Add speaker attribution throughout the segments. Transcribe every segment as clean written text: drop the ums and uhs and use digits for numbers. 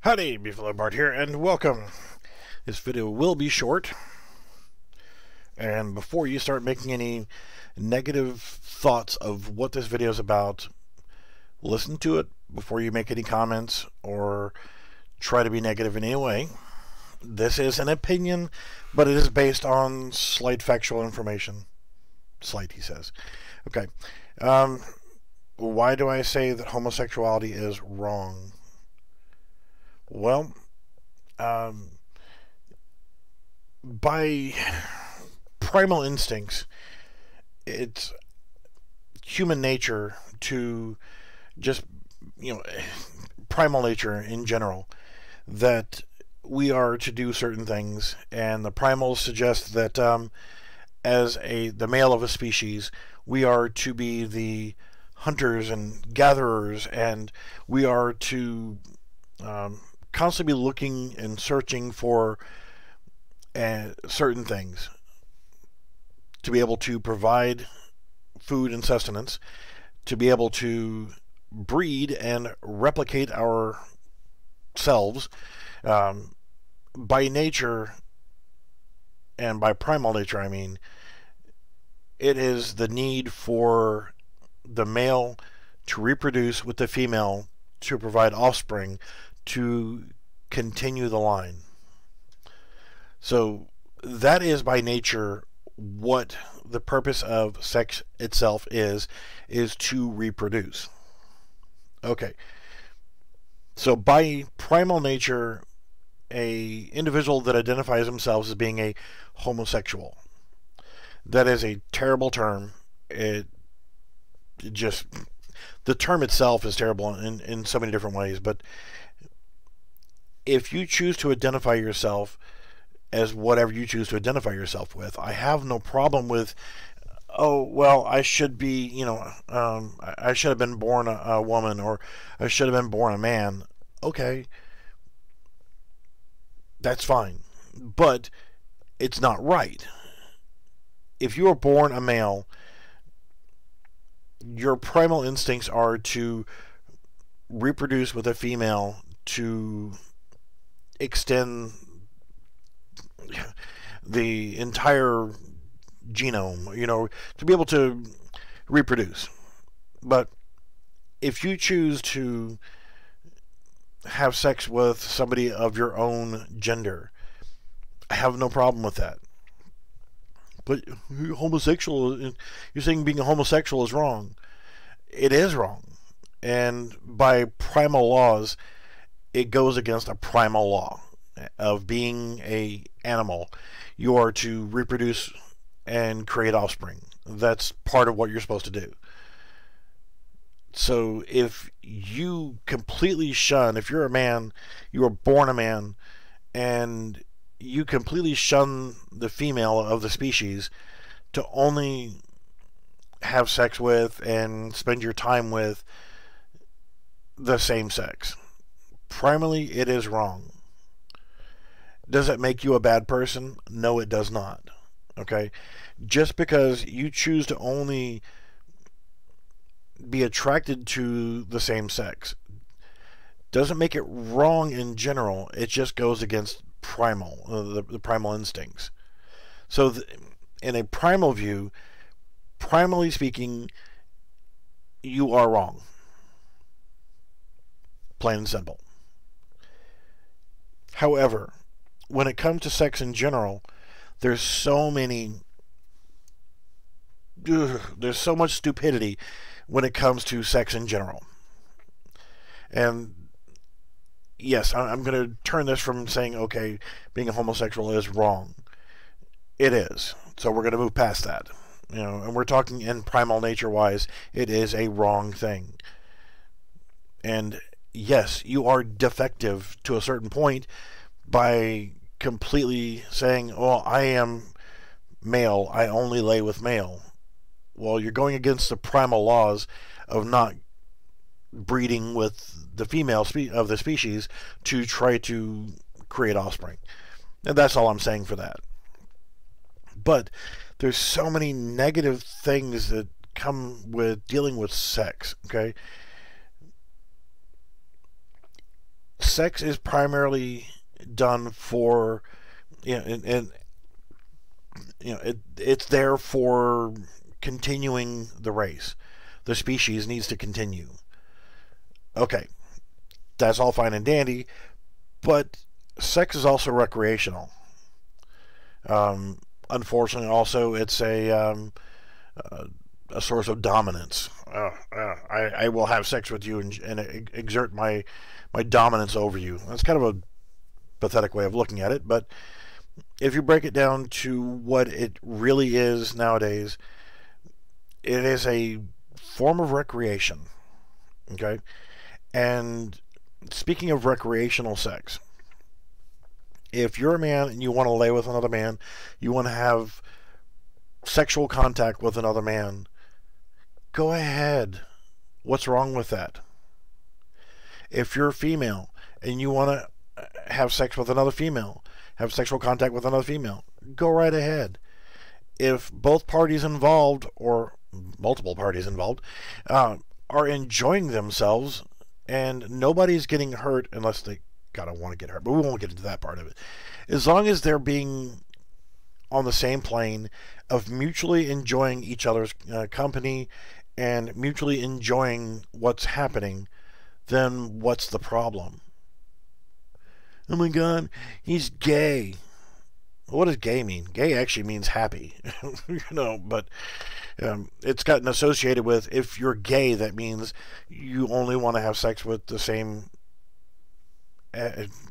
Speaker 1: Howdy, Beefalo Bart here, and welcome. This video will be short, and before you start making any negative thoughts of what this video is about, listen to it before you make any comments or try to be negative in any way. This is an opinion, but it is based on slight factual information. Slight, he says. Okay. Why do I say that homosexuality is wrong? Well, by primal instincts, it's human nature to just, primal nature in general, that we are to do certain things, and the primals suggest that as the male of a species, we are to be the hunters and gatherers, and we are to constantly be looking and searching for certain things to be able to provide food and sustenance, to be able to breed and replicate ourselves. By nature, and by primal nature I mean, it is the need for the male to reproduce with the female to provide offspring to continue the line. So that is by nature what the purpose of sex itself is to reproduce. Okay. So by primal nature, a individual that identifies themselves as being a homosexual, that is a terrible term. The term itself is terrible in so many different ways, but if you choose to identify yourself as whatever you choose to identify yourself with, I have no problem with, oh, well, I should be, I should have been born a woman, or I should have been born a man. Okay, that's fine, but it's not right. If you are born a male, your primal instincts are to reproduce with a female to extend the entire genome, to be able to reproduce. But if you choose to have sex with somebody of your own gender, I have no problem with that. But you're saying being a homosexual is wrong. It is wrong. And by primal laws, it goes against a primal law of being an animal. You are to reproduce and create offspring. That's part of what you're supposed to do. So if you completely shun, if you're a man, you were born a man, and you completely shun the female of the species to only have sex with and spend your time with the same sex, primarily it is wrong. Does it make you a bad person? No, it does not. Okay? Just because you choose to only be attracted to the same sex doesn't make it wrong in general. It just goes against primal, the primal instincts. So in a primal view, primally speaking, you are wrong. Plain and simple. However, when it comes to sex in general, there's so much stupidity when it comes to sex in general. And yes, I'm going to turn this from saying, okay, being a homosexual is wrong. It is. So we're going to move past that. And we're talking in primal nature wise, it is a wrong thing. And yes, you are defective to a certain point by completely saying, oh, I am male, I only lay with male. Well, you're going against the primal laws of not breeding with the female of the species to try to create offspring. And that's all I'm saying for that. But there's so many negative things that come with dealing with sex, okay? sex is primarily done for, and it's there for continuing the race. The species needs to continue. Okay, that's all fine and dandy, but sex is also recreational. Unfortunately, also it's a source of dominance. I will have sex with you and exert my dominance over you. That's kind of a pathetic way of looking at it, but if you break it down to what it really is nowadays, it is a form of recreation. Okay? And speaking of recreational sex, if you're a man and you want to lay with another man, you want to have sexual contact with another man, go ahead. What's wrong with that? If you're a female and you want to have sex with another female, have sexual contact with another female, go right ahead. If both parties involved, or multiple parties involved, are enjoying themselves and nobody's getting hurt, unless they gotta want to get hurt, but we won't get into that part of it. As long as they're being on the same plane of mutually enjoying each other's company and mutually enjoying what's happening, then what's the problem? Oh my God, he's gay. What does gay mean? Gay actually means happy, but it's gotten associated with, if you're gay, that means you only want to have sex with the same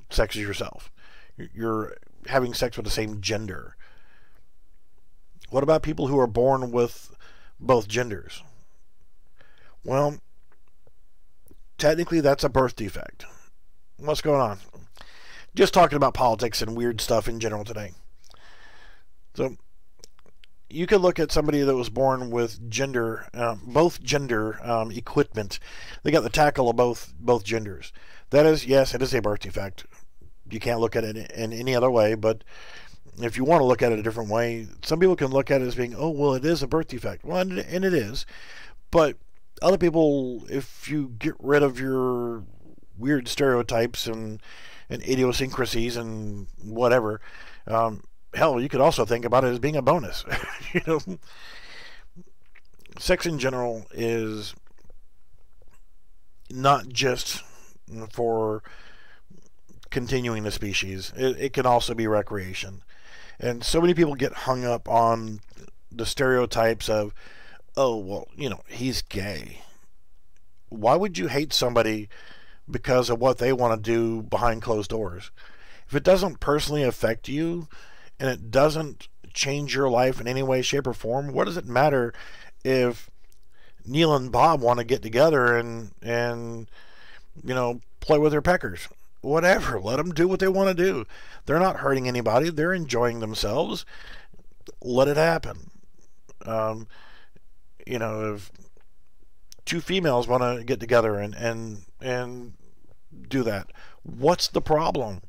Speaker 1: sex as yourself. You're having sex with the same gender. What about people who are born with both genders? Well, technically that's a birth defect. What's going on? Just talking about politics and weird stuff in general today. So you could look at somebody that was born with both gender equipment. They got the tackle of both genders. That is, yes, it is a birth defect. You can't look at it in any other way, but if you want to look at it a different way, some people can look at it as being, oh, well, it is a birth defect. Well, and it is. But other people, if you get rid of your weird stereotypes and idiosyncrasies and whatever, hell, you could also think about it as being a bonus. Sex in general is not just for continuing the species. It can also be recreation. And so many people get hung up on the stereotypes of, oh, well, he's gay. Why would you hate somebody because of what they want to do behind closed doors? If it doesn't personally affect you and it doesn't change your life in any way, shape, or form, what does it matter if Neil and Bob want to get together and play with their peckers? Whatever, let them do what they want to do. They're not hurting anybody. They're enjoying themselves. Let it happen. If two females want to get together and do that, what's the problem?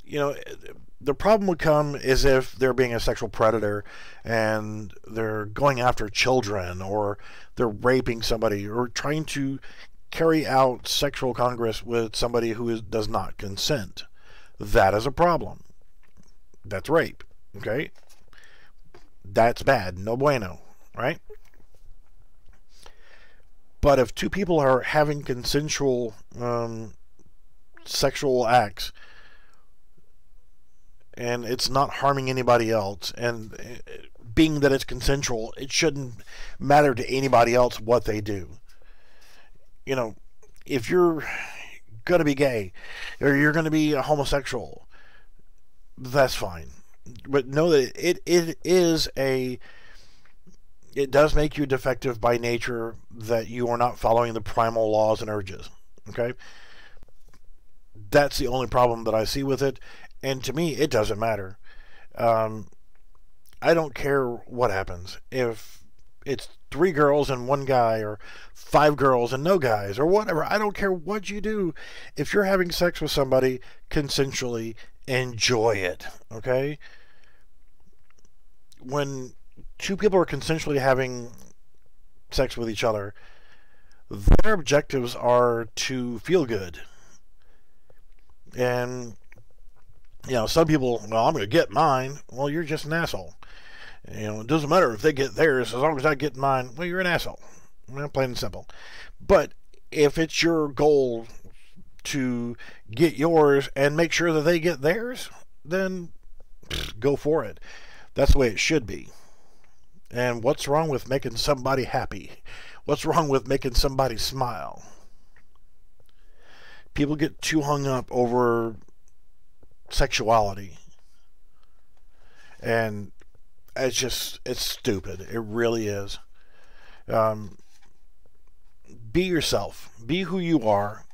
Speaker 1: The problem would come is if they're being a sexual predator and they're going after children, or they're raping somebody, or trying to carry out sexual congress with somebody who does not consent. That is a problem. That's rape. Okay? That's bad. No bueno. Right? But if two people are having consensual sexual acts, and it's not harming anybody else, and being that it's consensual, it shouldn't matter to anybody else what they do. If you're going to be gay or you're going to be a homosexual, that's fine. But know that it does make you defective by nature, that you are not following the primal laws and urges. Okay? That's the only problem that I see with it. And to me, it doesn't matter. I don't care what happens. If it's 3 girls and 1 guy, or 5 girls and no guys, or whatever, I don't care what you do. If you're having sex with somebody consensually, enjoy it. Okay? When 2 people are consensually having sex with each other, their objectives are to feel good. And, some people, well, I'm going to get mine. Well, you're just an asshole. It doesn't matter if they get theirs as long as I get mine. Well, you're an asshole. Plain and simple. But if it's your goal to get yours and make sure that they get theirs, then go for it. That's the way it should be. And what's wrong with making somebody happy? What's wrong with making somebody smile? People get too hung up over sexuality. And it's stupid. It really is. Be yourself. Be who you are.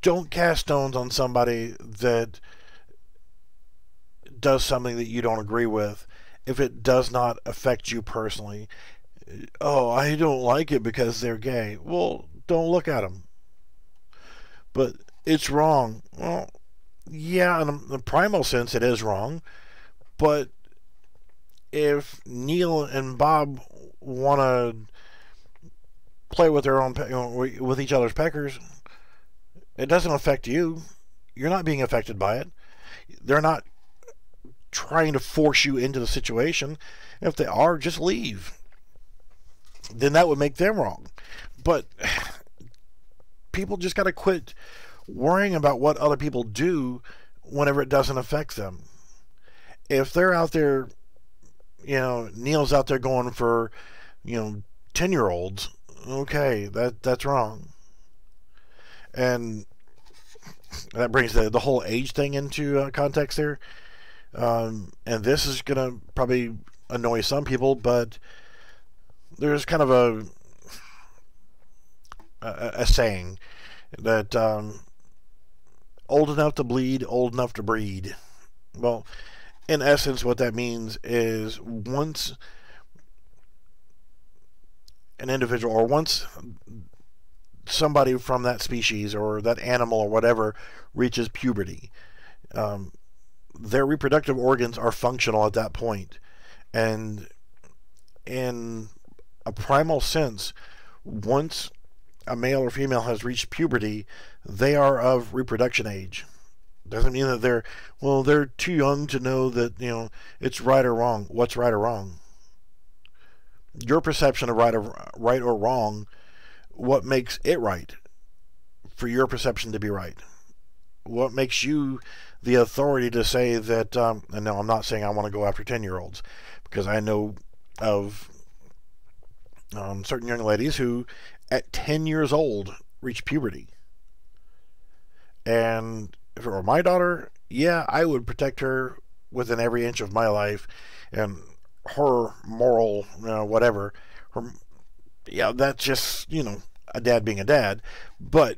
Speaker 1: Don't cast stones on somebody that does something that you don't agree with if it does not affect you personally. Oh, I don't like it because they're gay. Well, don't look at them. But it's wrong. Well, yeah, in the primal sense, it is wrong. But if Neil and Bob want to play with their own, with each other's peckers, it doesn't affect you. You're not being affected by it. They're not trying to force you into the situation. If they are, just leave. Then that would make them wrong. But people just got to quit worrying about what other people do whenever it doesn't affect them. If they're out there, Neil's out there going for, 10-year-olds, okay, that's wrong. And that brings the whole age thing into context there. And this is going to probably annoy some people, but there's kind of a saying that old enough to bleed, old enough to breed. Well, in essence, what that means is once an individual, or once somebody from that species or that animal or whatever reaches puberty, their reproductive organs are functional at that point. And in a primal sense, once a male or female has reached puberty, they are of reproduction age. Doesn't mean that they're too young to know that, it's right or wrong. What's right or wrong? Your perception of right or wrong, what makes it right for your perception to be right? What makes you the authority to say that, and no, I'm not saying I want to go after 10-year-olds, because I know of certain young ladies who, at 10 years old, reach puberty. And if it were my daughter, yeah, I would protect her within every inch of my life, and her moral, whatever. That's just, a dad being a dad. But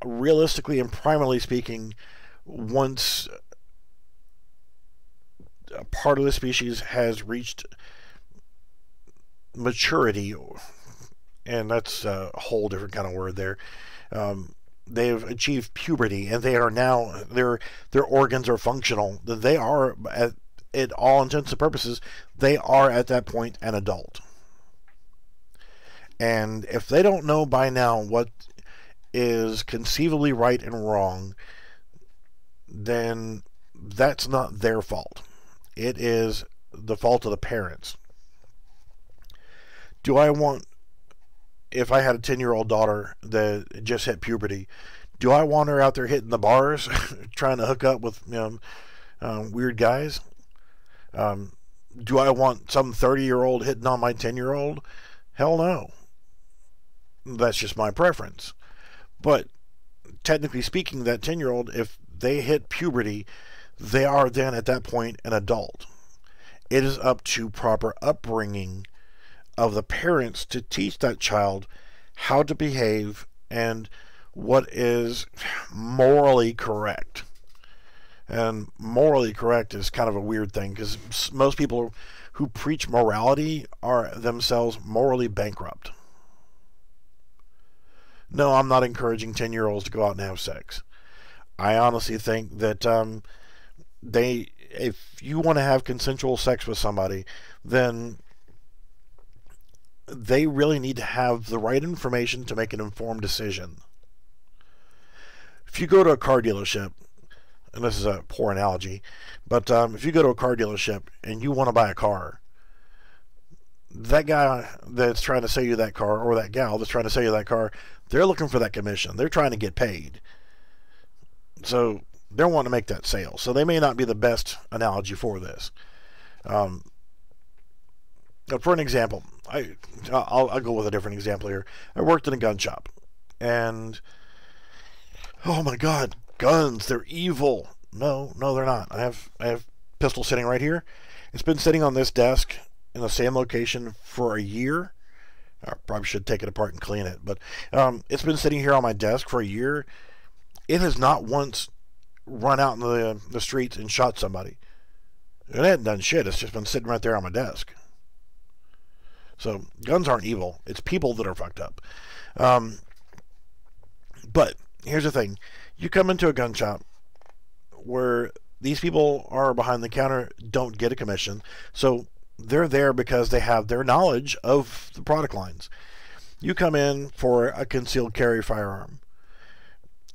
Speaker 1: realistically and primarily speaking, once a part of the species has reached maturity, and that's a whole different kind of word there, they've achieved puberty, and they are now, their organs are functional. They are, at all intents and purposes, they are at that point an adult. And if they don't know by now what is conceivably right and wrong, then that's not their fault. It is the fault of the parents. Do I want, if I had a 10-year-old daughter that just hit puberty, do I want her out there hitting the bars trying to hook up with weird guys? Do I want some 30-year-old hitting on my 10-year-old? Hell no. That's just my preference. But technically speaking, that 10-year-old, if they hit puberty, they are then at that point an adult. It is up to proper upbringing of the parents to teach that child how to behave and what is morally correct. And morally correct is kind of a weird thing, because most people who preach morality are themselves morally bankrupt. No, I'm not encouraging 10-year-olds to go out and have sex. I honestly think that if you want to have consensual sex with somebody, then they really need to have the right information to make an informed decision. if you go to a car dealership, and this is a poor analogy, but if you go to a car dealership and you want to buy a car, that guy that's trying to sell you that car, or that gal that's trying to sell you that car, they're looking for that commission. They're trying to get paid. So they're wanting to make that sale. So they may not be the best analogy for this. For an example, I'll go with a different example here. I worked in a gun shop, and oh my God, guns, they're evil. No, they're not. I have a pistol sitting right here. It's been sitting on this desk in the same location for a year. I probably should take it apart and clean it, but it's been sitting here on my desk for a year. It has not once run out in the streets and shot somebody. It hadn't done shit. It's just been sitting right there on my desk. So guns aren't evil. It's people that are fucked up. But here's the thing. You come into a gun shop where these people are behind the counter, don't get a commission. So they're there because they have their knowledge of the product lines. You come in for a concealed carry firearm,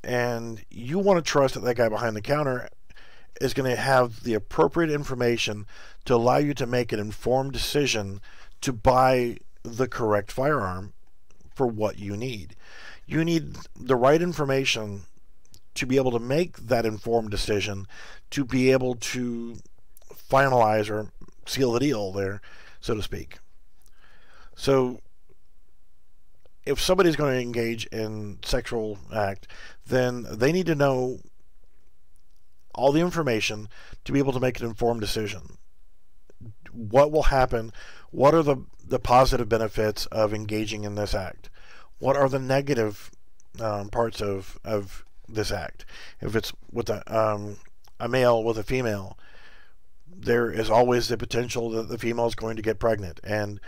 Speaker 1: and you want to trust that that guy behind the counter is going to have the appropriate information to allow you to make an informed decision to buy the correct firearm for what you need. You need the right information to be able to make that informed decision, to be able to finalize or seal the deal there, so to speak. So if somebody's going to engage in sexual act, then they need to know all the information to be able to make an informed decision. What will happen? What are the positive benefits of engaging in this act? What are the negative parts of this act? If it's with a male with a female, there is always the potential that the female is going to get pregnant. And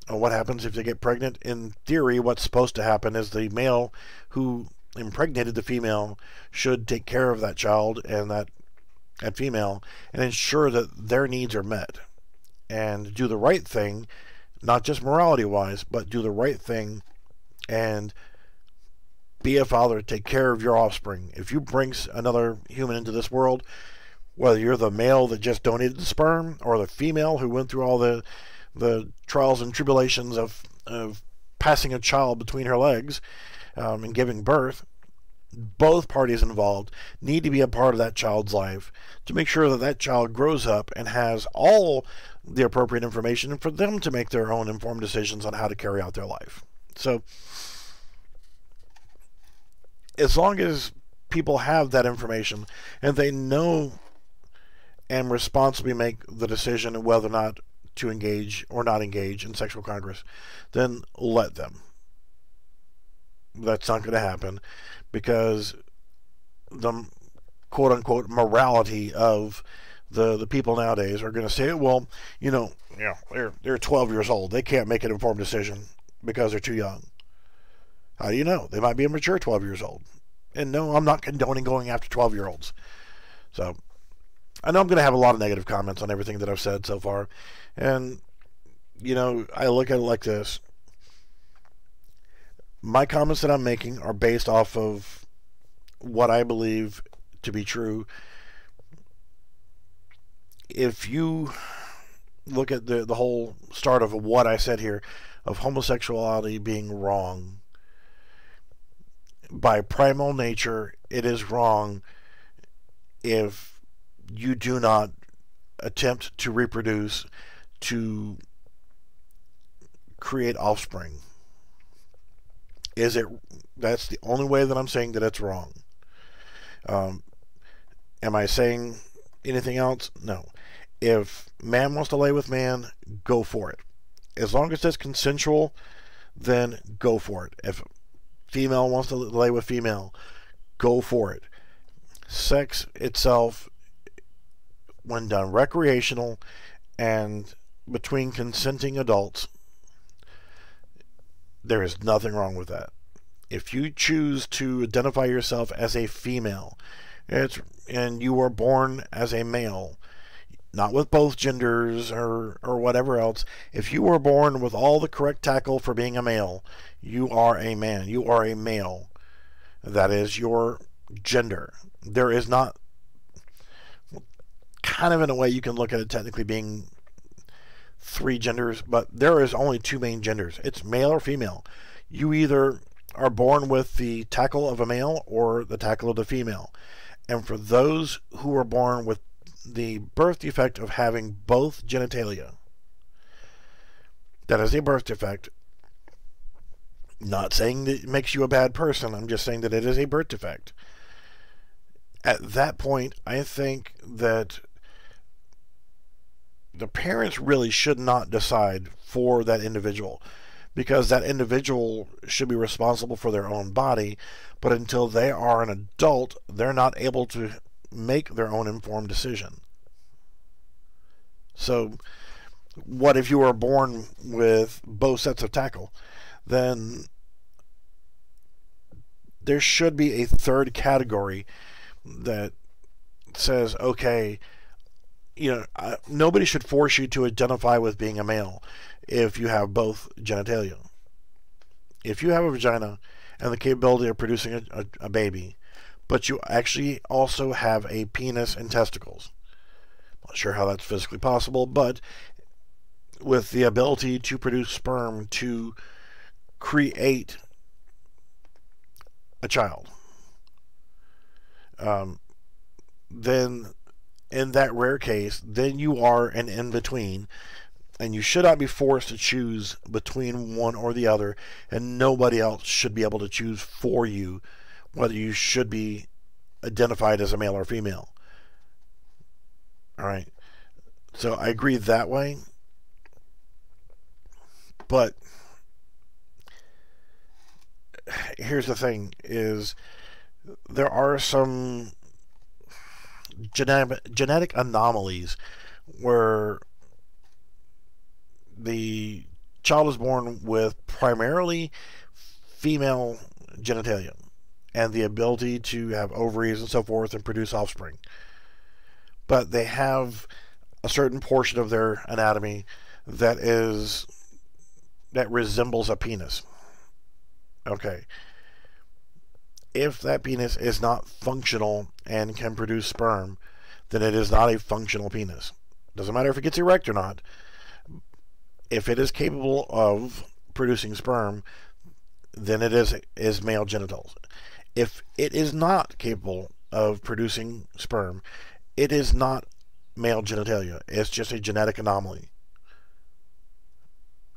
Speaker 1: what happens if they get pregnant? In theory, what's supposed to happen is the male who impregnated the female should take care of that child and that female and ensure that their needs are met and do the right thing, not just morality wise, but do the right thing and be a father, take care of your offspring. If you bring another human into this world, whether you're the male that just donated the sperm or the female who went through all the trials and tribulations of passing a child between her legs and giving birth, both parties involved need to be a part of that child's life to make sure that that child grows up and has all the appropriate information for them to make their own informed decisions on how to carry out their life. So as long as people have that information and they know and responsibly make the decision of whether or not to engage or not engage in sexual congress, then let them. That's not going to happen because the quote-unquote morality of the people nowadays are going to say, well, they're 12 years old. They can't make an informed decision because they're too young. How do you know? They might be a mature 12 years old. And no, I'm not condoning going after 12-year-olds. So I know I'm going to have a lot of negative comments on everything that I've said so far. And, I look at it like this. My comments that I'm making are based off of what I believe to be true. If you look at the whole start of what I said here, of homosexuality being wrong, by primal nature, it is wrong if you do not attempt to reproduce, to create offspring. That's the only way that I'm saying that it's wrong. Am I saying anything else? No. If man wants to lay with man, go for it. As long as it's consensual, then go for it. If female wants to lay with female, go for it. Sex itself, when done recreational and between consenting adults, there is nothing wrong with that. If you choose to identify yourself as a female and you were born as a male, not with both genders or whatever else, if you were born with all the correct tackle for being a male, you are a man. You are a male. That is your gender. There is not, kind of in a way you can look at it technically being three genders, but there is only two main genders. It's male or female. You either are born with the tackle of a male or the tackle of the female. And for those who are born with the birth defect of having both genitalia, that is a birth defect. Not saying that it makes you a bad person. I'm just saying that it is a birth defect. At that point, I think that the parents really should not decide for that individual, because that individual should be responsible for their own body, but until they are an adult, they're not able to make their own informed decision. So, what if you were born with both sets of tackle? Then there should be a third category that says, okay, nobody should force you to identify with being a male if you have both genitalia. If you have a vagina and the capability of producing a baby, but you actually also have a penis and testicles, not sure how that's physically possible, but with the ability to produce sperm to create a child, then in that rare case, then you are an in-between, and you should not be forced to choose between one or the other, and nobody else should be able to choose for you whether you should be identified as a male or female. Alright, so I agree that way, but here's the thing, is there are some genetic anomalies where the child is born with primarily female genitalia and the ability to have ovaries and so forth and produce offspring, but they have a certain portion of their anatomy that resembles a penis. Okay, if that penis is not functional and can produce sperm, then it is not a functional penis. Doesn't matter if it gets erect or not. If it is capable of producing sperm, then it is male genitals. If it is not capable of producing sperm, it is not male genitalia. It's just a genetic anomaly.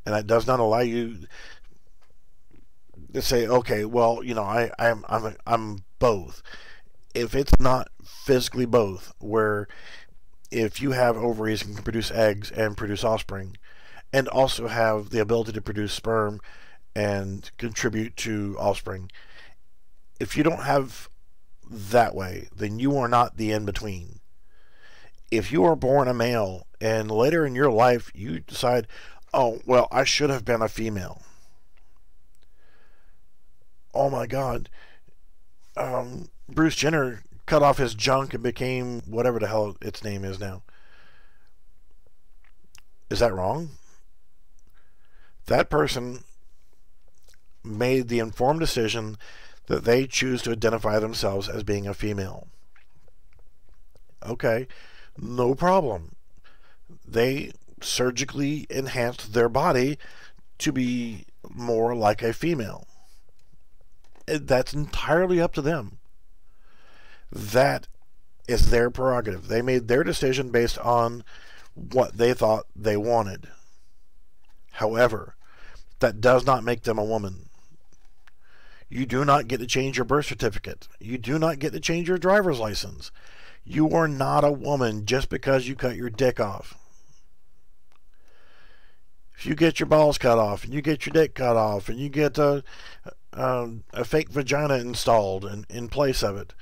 Speaker 1: And that does not allow you to say, okay, well, I'm both. If it's not physically both, where if you have ovaries and can produce eggs and produce offspring, and also have the ability to produce sperm and contribute to offspring, if you don't have that way, then you are not the in-between. If you are born a male and later in your life you decide, oh, well, I should have been a female. Oh my God, Bruce Jenner cut off his junk and became whatever the hell its name is now. Is that wrong? That person made the informed decision that they choose to identify themselves as being a female. Okay, no problem. They surgically enhanced their body to be more like a female. That's entirely up to them. That is their prerogative. They made their decision based on what they thought they wanted. However, that does not make them a woman. You do not get to change your birth certificate. You do not get to change your driver's license. You are not a woman just because you cut your dick off. If you get your balls cut off, and you get your dick cut off, and you get a fake vagina installed in place of it,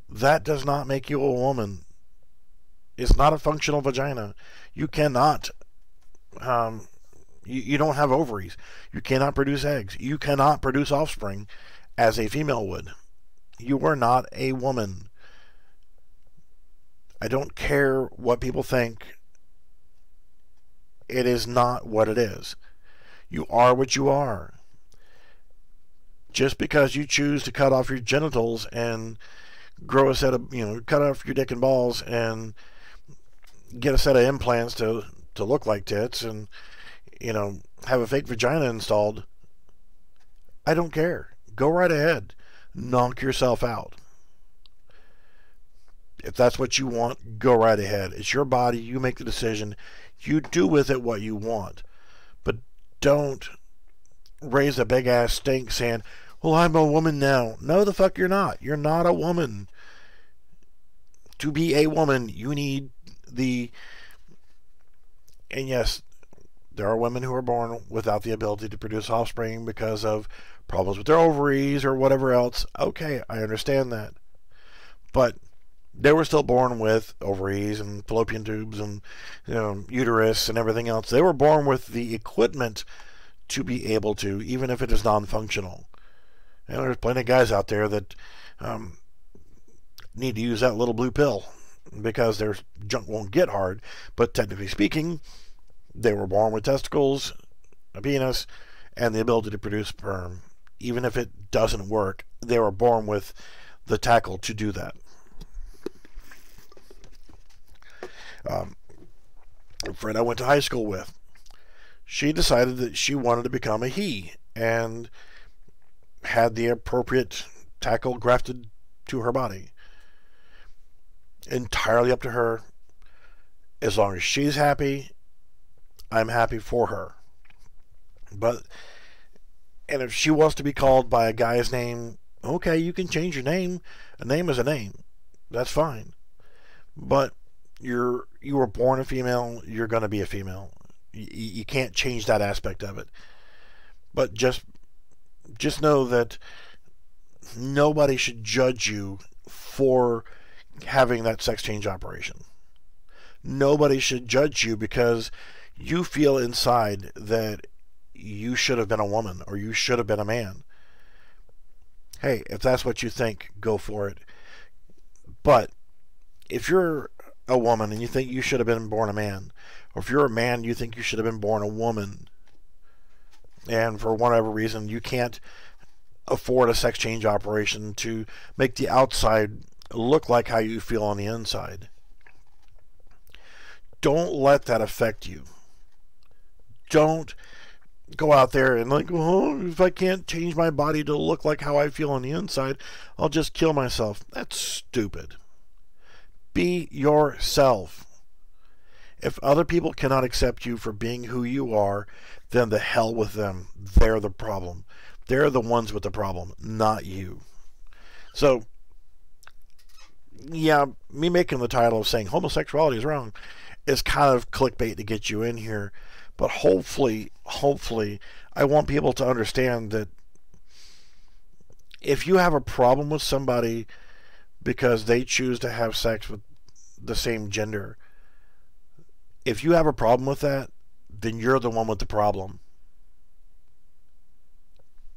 Speaker 1: that does not make you a woman. It's not a functional vagina. You cannot, you don't have ovaries. You cannot produce eggs. You cannot produce offspring as a female would. You are not a woman. I don't care what people think. It is not what it is. You are what you are. Just because you choose to cut off your genitals and grow a set of, cut off your dick and balls and get a set of implants to look like tits and, have a fake vagina installed, I don't care. Go right ahead. Knock yourself out. If that's what you want, go right ahead. It's your body. You make the decision. You do with it what you want. But don't raise a big ass stink saying, well, I'm a woman now. No, the fuck you're not. You're not a woman. To be a woman, you need the... And yes, there are women who are born without the ability to produce offspring because of problems with their ovaries or whatever else. Okay, I understand that. But they were still born with ovaries and fallopian tubes and uterus and everything else. They were born with the equipment to be able to, even if it is non-functional. And there's plenty of guys out there that need to use that little blue pill because their junk won't get hard. But technically speaking, they were born with testicles, a penis, and the ability to produce sperm. Even if it doesn't work, they were born with the tackle to do that. A friend I went to high school with, she decided that she wanted to become a he and had the appropriate tackle grafted to her body. Entirely up to her. As long as she's happy, I'm happy for her. And if she wants to be called by a guy's name, okay, you can change your name. A name is a name. That's fine. But you were born a female, you're going to be a female. You can't change that aspect of it. But just know that nobody should judge you for having that sex change operation. Nobody should judge you because you feel inside that you should have been a woman or you should have been a man. Hey, if that's what you think, go for it. But if you're a woman and you think you should have been born a man, or if you're a man you think you should have been born a woman, and for whatever reason you can't afford a sex change operation to make the outside look like how you feel on the inside, don't let that affect you. Don't go out there and if I can't change my body to look like how I feel on the inside, I'll just kill myself. That's stupid. Be yourself. If other people cannot accept you for being who you are, then the hell with them. They're the problem. They're the ones with the problem, not you. So, yeah, me making the title of saying homosexuality is wrong is kind of clickbait to get you in here. But hopefully, I want people to understand that if you have a problem with somebody because they choose to have sex with the same gender, if you have a problem with that, then you're the one with the problem.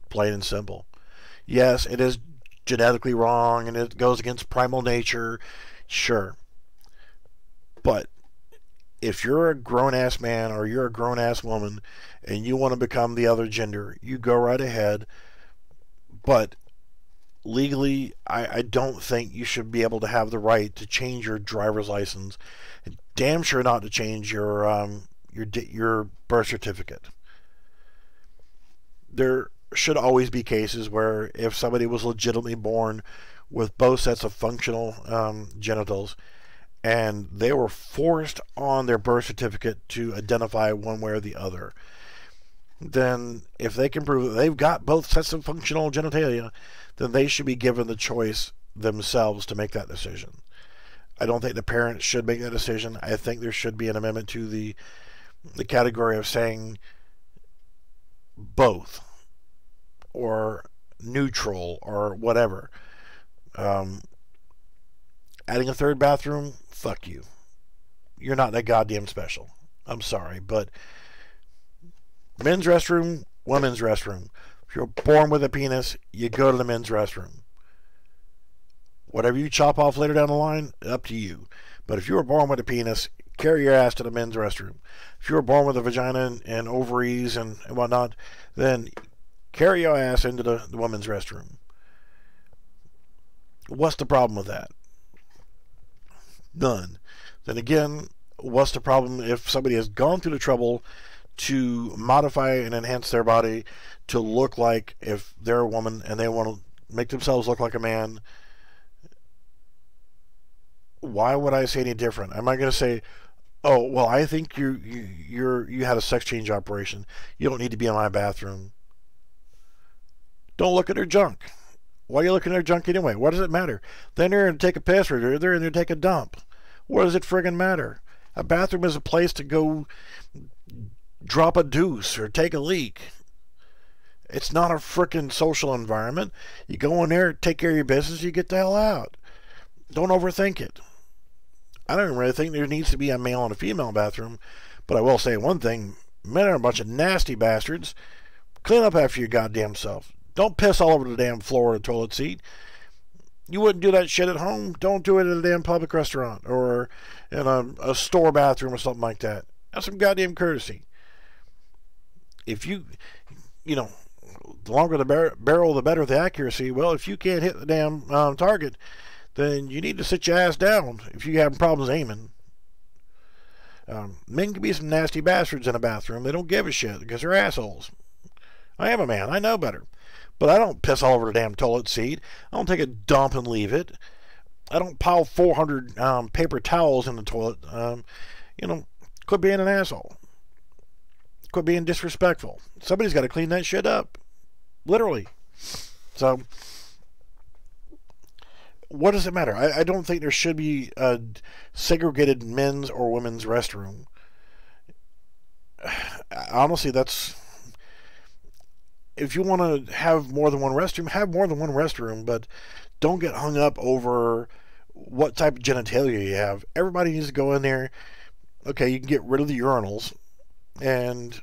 Speaker 1: Plain and simple. Yes, it is genetically wrong and it goes against primal nature, sure. But if you're a grown-ass man or you're a grown-ass woman and you want to become the other gender, you go right ahead. But legally, I don't think you should be able to have the right to change your driver's license. And damn sure not to change your birth certificate. There should always be cases where if somebody was legitimately born with both sets of functional genitals and they were forced on their birth certificate to identify one way or the other, then if they can prove that they've got both sets of functional genitalia, then they should be given the choice themselves to make that decision. I don't think the parents should make that decision. I think there should be an amendment to the category of saying both or neutral or whatever. Adding a third bathroom, fuck you. You're not that goddamn special. I'm sorry, but men's restroom, women's restroom. If you're born with a penis, you go to the men's restroom. Whatever you chop off later down the line, up to you. But if you were born with a penis, carry your ass to the men's restroom. If you were born with a vagina and ovaries and whatnot, then Carry your ass into the women's restroom. What's the problem with that? None. Then again, what's the problem if somebody has gone through the trouble to modify and enhance their body to look like if they're a woman and they want to make themselves look like a man? Why would I say any different? Am I going to say, oh, well, I think you had a sex change operation. You don't need to be in my bathroom. Don't look at her junk. Why are you looking at her junk anyway? What does it matter? Then they're in to take a piss or they're in to take a dump. What does it friggin' matter? A bathroom is a place to go drop a deuce or take a leak. It's not a frickin' social environment. You go in there, take care of your business, you get the hell out. Don't overthink it. I don't really think there needs to be a male and a female bathroom, but I will say one thing. Men are a bunch of nasty bastards. Clean up after your goddamn self. Don't piss all over the damn floor of the toilet seat. You wouldn't do that shit at home. Don't do it at a damn public restaurant or in a store bathroom or something like that. Have some goddamn courtesy. If you know, the longer the barrel, the better the accuracy. Well, if you can't hit the damn target, then you need to sit your ass down if you have problems aiming. Men can be some nasty bastards in a bathroom. They don't give a shit because they're assholes. I am a man. I know better. But I don't piss all over the damn toilet seat. I don't take a dump and leave it. I don't pile 400 paper towels in the toilet. Quit being an asshole. Quit being disrespectful. Somebody's got to clean that shit up. Literally. So, what does it matter? I don't think there should be a segregated men's or women's restroom. Honestly, that's... If you want to have more than one restroom, have more than one restroom, but don't get hung up over what type of genitalia you have. Everybody needs to go in there. Okay, you can get rid of the urinals, and,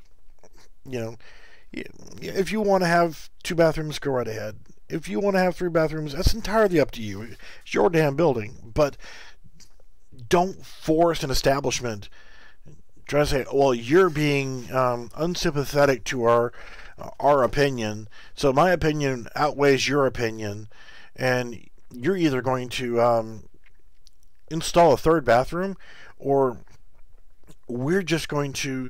Speaker 1: if you want to have 2 bathrooms, go right ahead. If you want to have 3 bathrooms, that's entirely up to you. It's your damn building. But don't force an establishment. Try to say, well, you're being unsympathetic to our opinion, so my opinion outweighs your opinion, and you're either going to install a 3rd bathroom, or we're just going to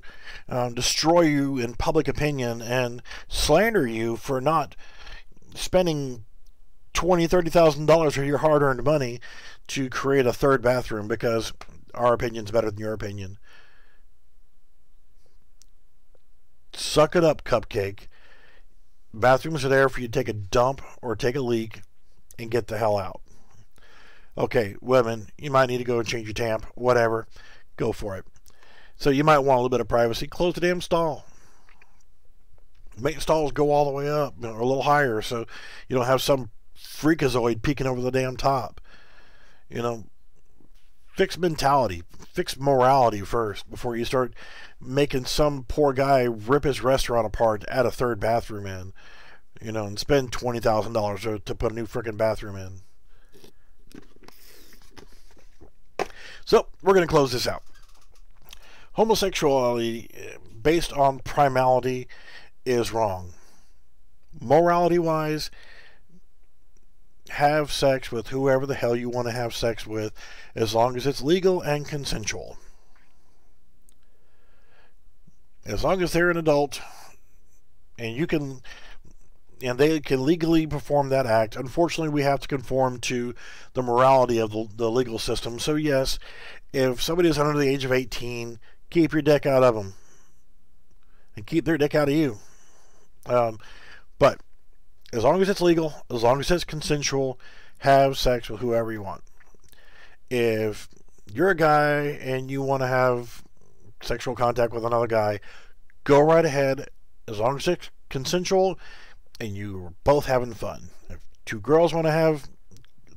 Speaker 1: destroy you in public opinion and slander you for not spending $20,000-$30,000 of your hard-earned money to create a 3rd bathroom because our opinion's better than your opinion. Suck it up, cupcake. Bathrooms are there for you to take a dump or take a leak and get the hell out. Okay, women, you might need to go and change your tamp, whatever. Go for it. So you might want a little bit of privacy. Close the damn stall. Make stalls go all the way up or a little higher so you don't have some freakazoid peeking over the damn top. Fix mentality. Fix morality first before you start making some poor guy rip his restaurant apart, add a 3rd bathroom in, and spend $20,000 to put a new frickin' bathroom in. So, we're going to close this out. Homosexuality, based on primality, is wrong. Morality-wise, have sex with whoever the hell you want to have sex with, as long as it's legal and consensual. As long as they're an adult and they can legally perform that act. Unfortunately, we have to conform to the morality of the legal system. So yes, if somebody is under the age of 18, keep your dick out of them and keep their dick out of you. But as long as it's legal, as long as it's consensual, have sex with whoever you want. If you're a guy and you want to have sexual contact with another guy, go right ahead, as long as it's consensual and you're both having fun. If 2 girls want to have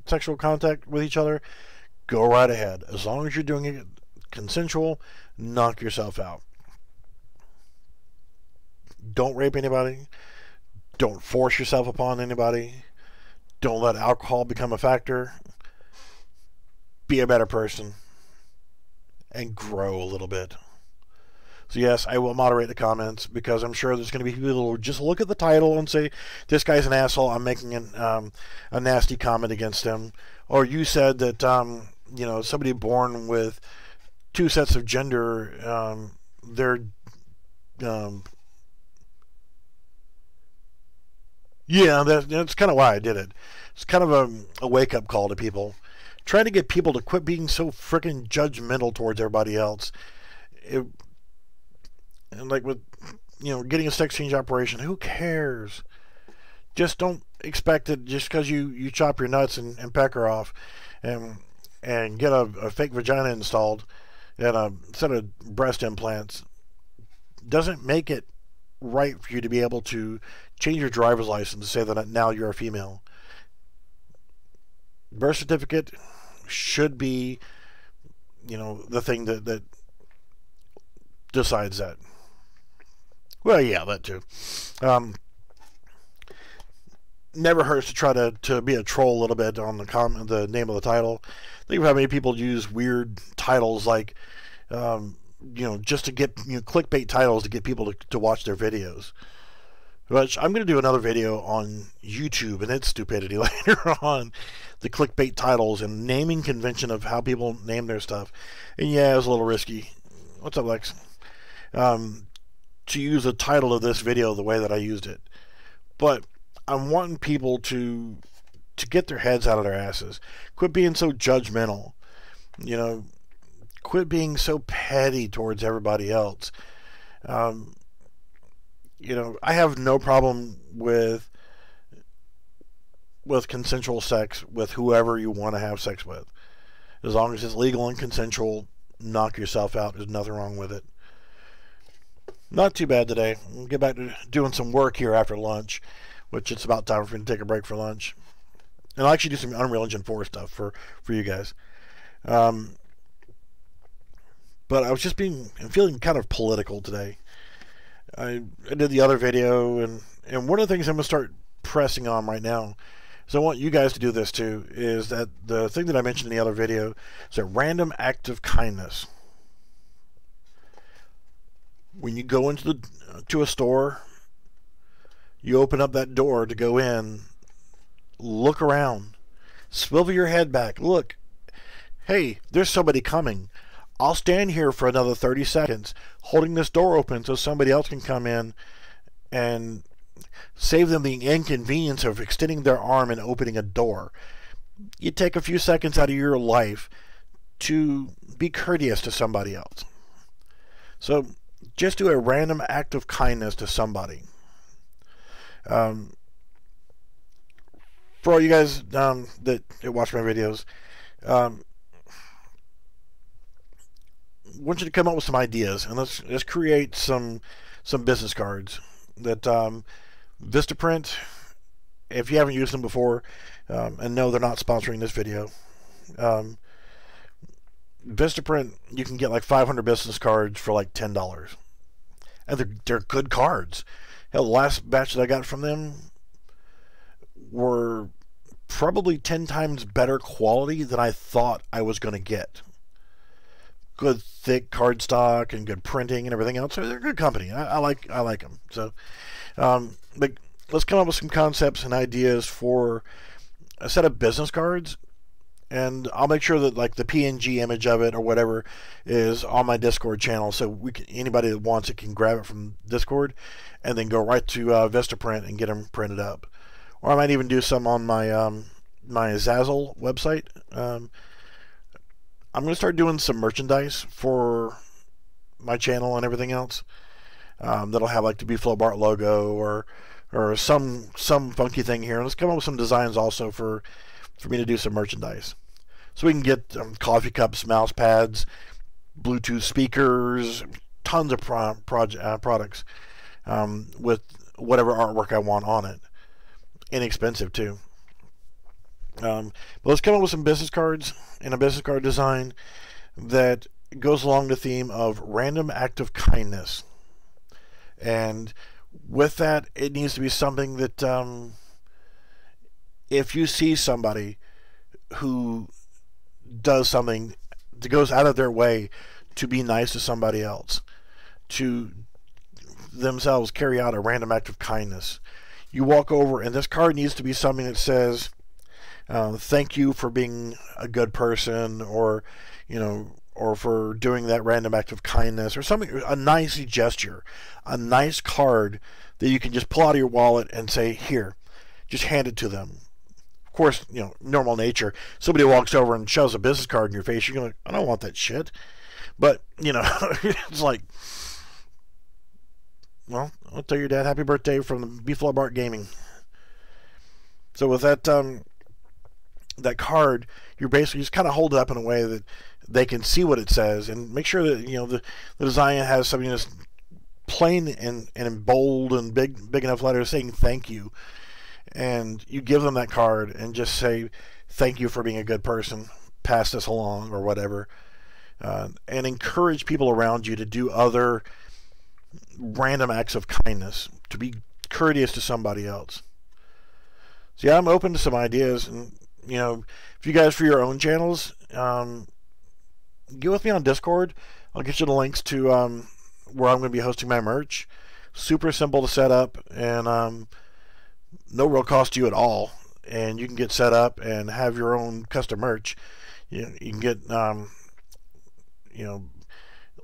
Speaker 1: sexual contact with each other, go right ahead. As long as you're doing it consensual, knock yourself out. Don't rape anybody. Don't force yourself upon anybody. Don't let alcohol become a factor. Be a better person and grow a little bit. So yes, I will moderate the comments, because I'm sure there's going to be people who will just look at the title and say, this guy's an asshole, I'm making a nasty comment against him. Or you said that, somebody born with two sets of gender, they're, yeah, that's kind of why I did it. It's kind of a wake-up call to people. Trying to get people to quit being so freaking judgmental towards everybody else. And like with, getting a sex change operation, who cares? Just don't expect it just because you chop your nuts and peck her off and get a fake vagina installed and a set of breast implants doesn't make it right for you to be able to change your driver's license to say that now you're a female. Birth certificate should be, the thing that decides that. Well, yeah, that too. Never hurts to try to be a troll a little bit on the name of the title. Think of how many people use weird titles like, just to get clickbait titles to get people to watch their videos. Which I'm going to do another video on YouTube and its stupidity later on. The clickbait titles and naming convention of how people name their stuff. And yeah, it was a little risky. What's up, Lex? To use the title of this video the way that I used it. But I'm wanting people to get their heads out of their asses. Quit being so judgmental. Quit being so petty towards everybody else. I have no problem with consensual sex with whoever you want to have sex with. As long as it's legal and consensual, knock yourself out. There's nothing wrong with it. Not too bad today. We'll get back to doing some work here after lunch, which it's about time for me to take a break for lunch. And I'll actually do some Unreal Engine 4 stuff for you guys. But I was just feeling kind of political today. I did the other video, and one of the things I'm going to start pressing on right now, so I want you guys to do this too, is that the thing that I mentioned in the other video is a random act of kindness. When you go to a store, you open up that door to go in, look around, swivel your head back, look, hey, there's somebody coming. I'll stand here for another 30 seconds holding this door open so somebody else can come in and save them the inconvenience of extending their arm and opening a door. You take a few seconds out of your life to be courteous to somebody else. So just do a random act of kindness to somebody. For all you guys that watch my videos, I want you to come up with some ideas, and let's create some business cards that Vistaprint, if you haven't used them before, and no, they're not sponsoring this video. Vistaprint, you can get like 500 business cards for like $10, and they're good cards. Hell, the last batch that I got from them were probably 10 times better quality than I thought I was going to get. Good thick cardstock and good printing and everything else. So they're a good company. I like them. So, but let's come up with some concepts and ideas for a set of business cards, and I'll make sure that like the PNG image of it or whatever is on my Discord channel, so anybody that wants it can grab it from Discord and then go right to Vistaprint and get them printed up. Or I might even do some on my my Zazzle website. I'm going to start doing some merchandise for my channel and everything else. That'll have like the B-Flow Bart logo or some funky thing here. And let's come up with some designs also for me to do some merchandise. So we can get coffee cups, mouse pads, Bluetooth speakers, tons of products with whatever artwork I want on it. Inexpensive too. But let's come up with some business cards and a business card design that goes along the theme of random act of kindness. And with that, it needs to be something that if you see somebody who does something that goes out of their way to be nice to somebody else, to themselves carry out a random act of kindness. You walk over, and this card needs to be something that says, thank you for being a good person, or, or for doing that random act of kindness, or something, a nice gesture, a nice card that you can just pull out of your wallet and say, here, just hand it to them. Of course, normal nature. Somebody walks over and shoves a business card in your face, you're going, I don't want that shit. But, it's like, well, I'll tell your dad happy birthday from the Beefalo Bart Gaming. So with that that card, you're basically just kind of hold it up in a way that they can see what it says, and make sure that the design has something that's plain and in bold and big enough letters saying thank you. And you give them that card and just say thank you for being a good person, pass this along or whatever, and encourage people around you to do other random acts of kindness, to be courteous to somebody else. So yeah, I'm open to some ideas, and if you guys for your own channels, get with me on Discord. I'll get you the links to where I'm going to be hosting my merch. Super simple to set up, and no real cost to you at all, and you can get set up and have your own custom merch. You can get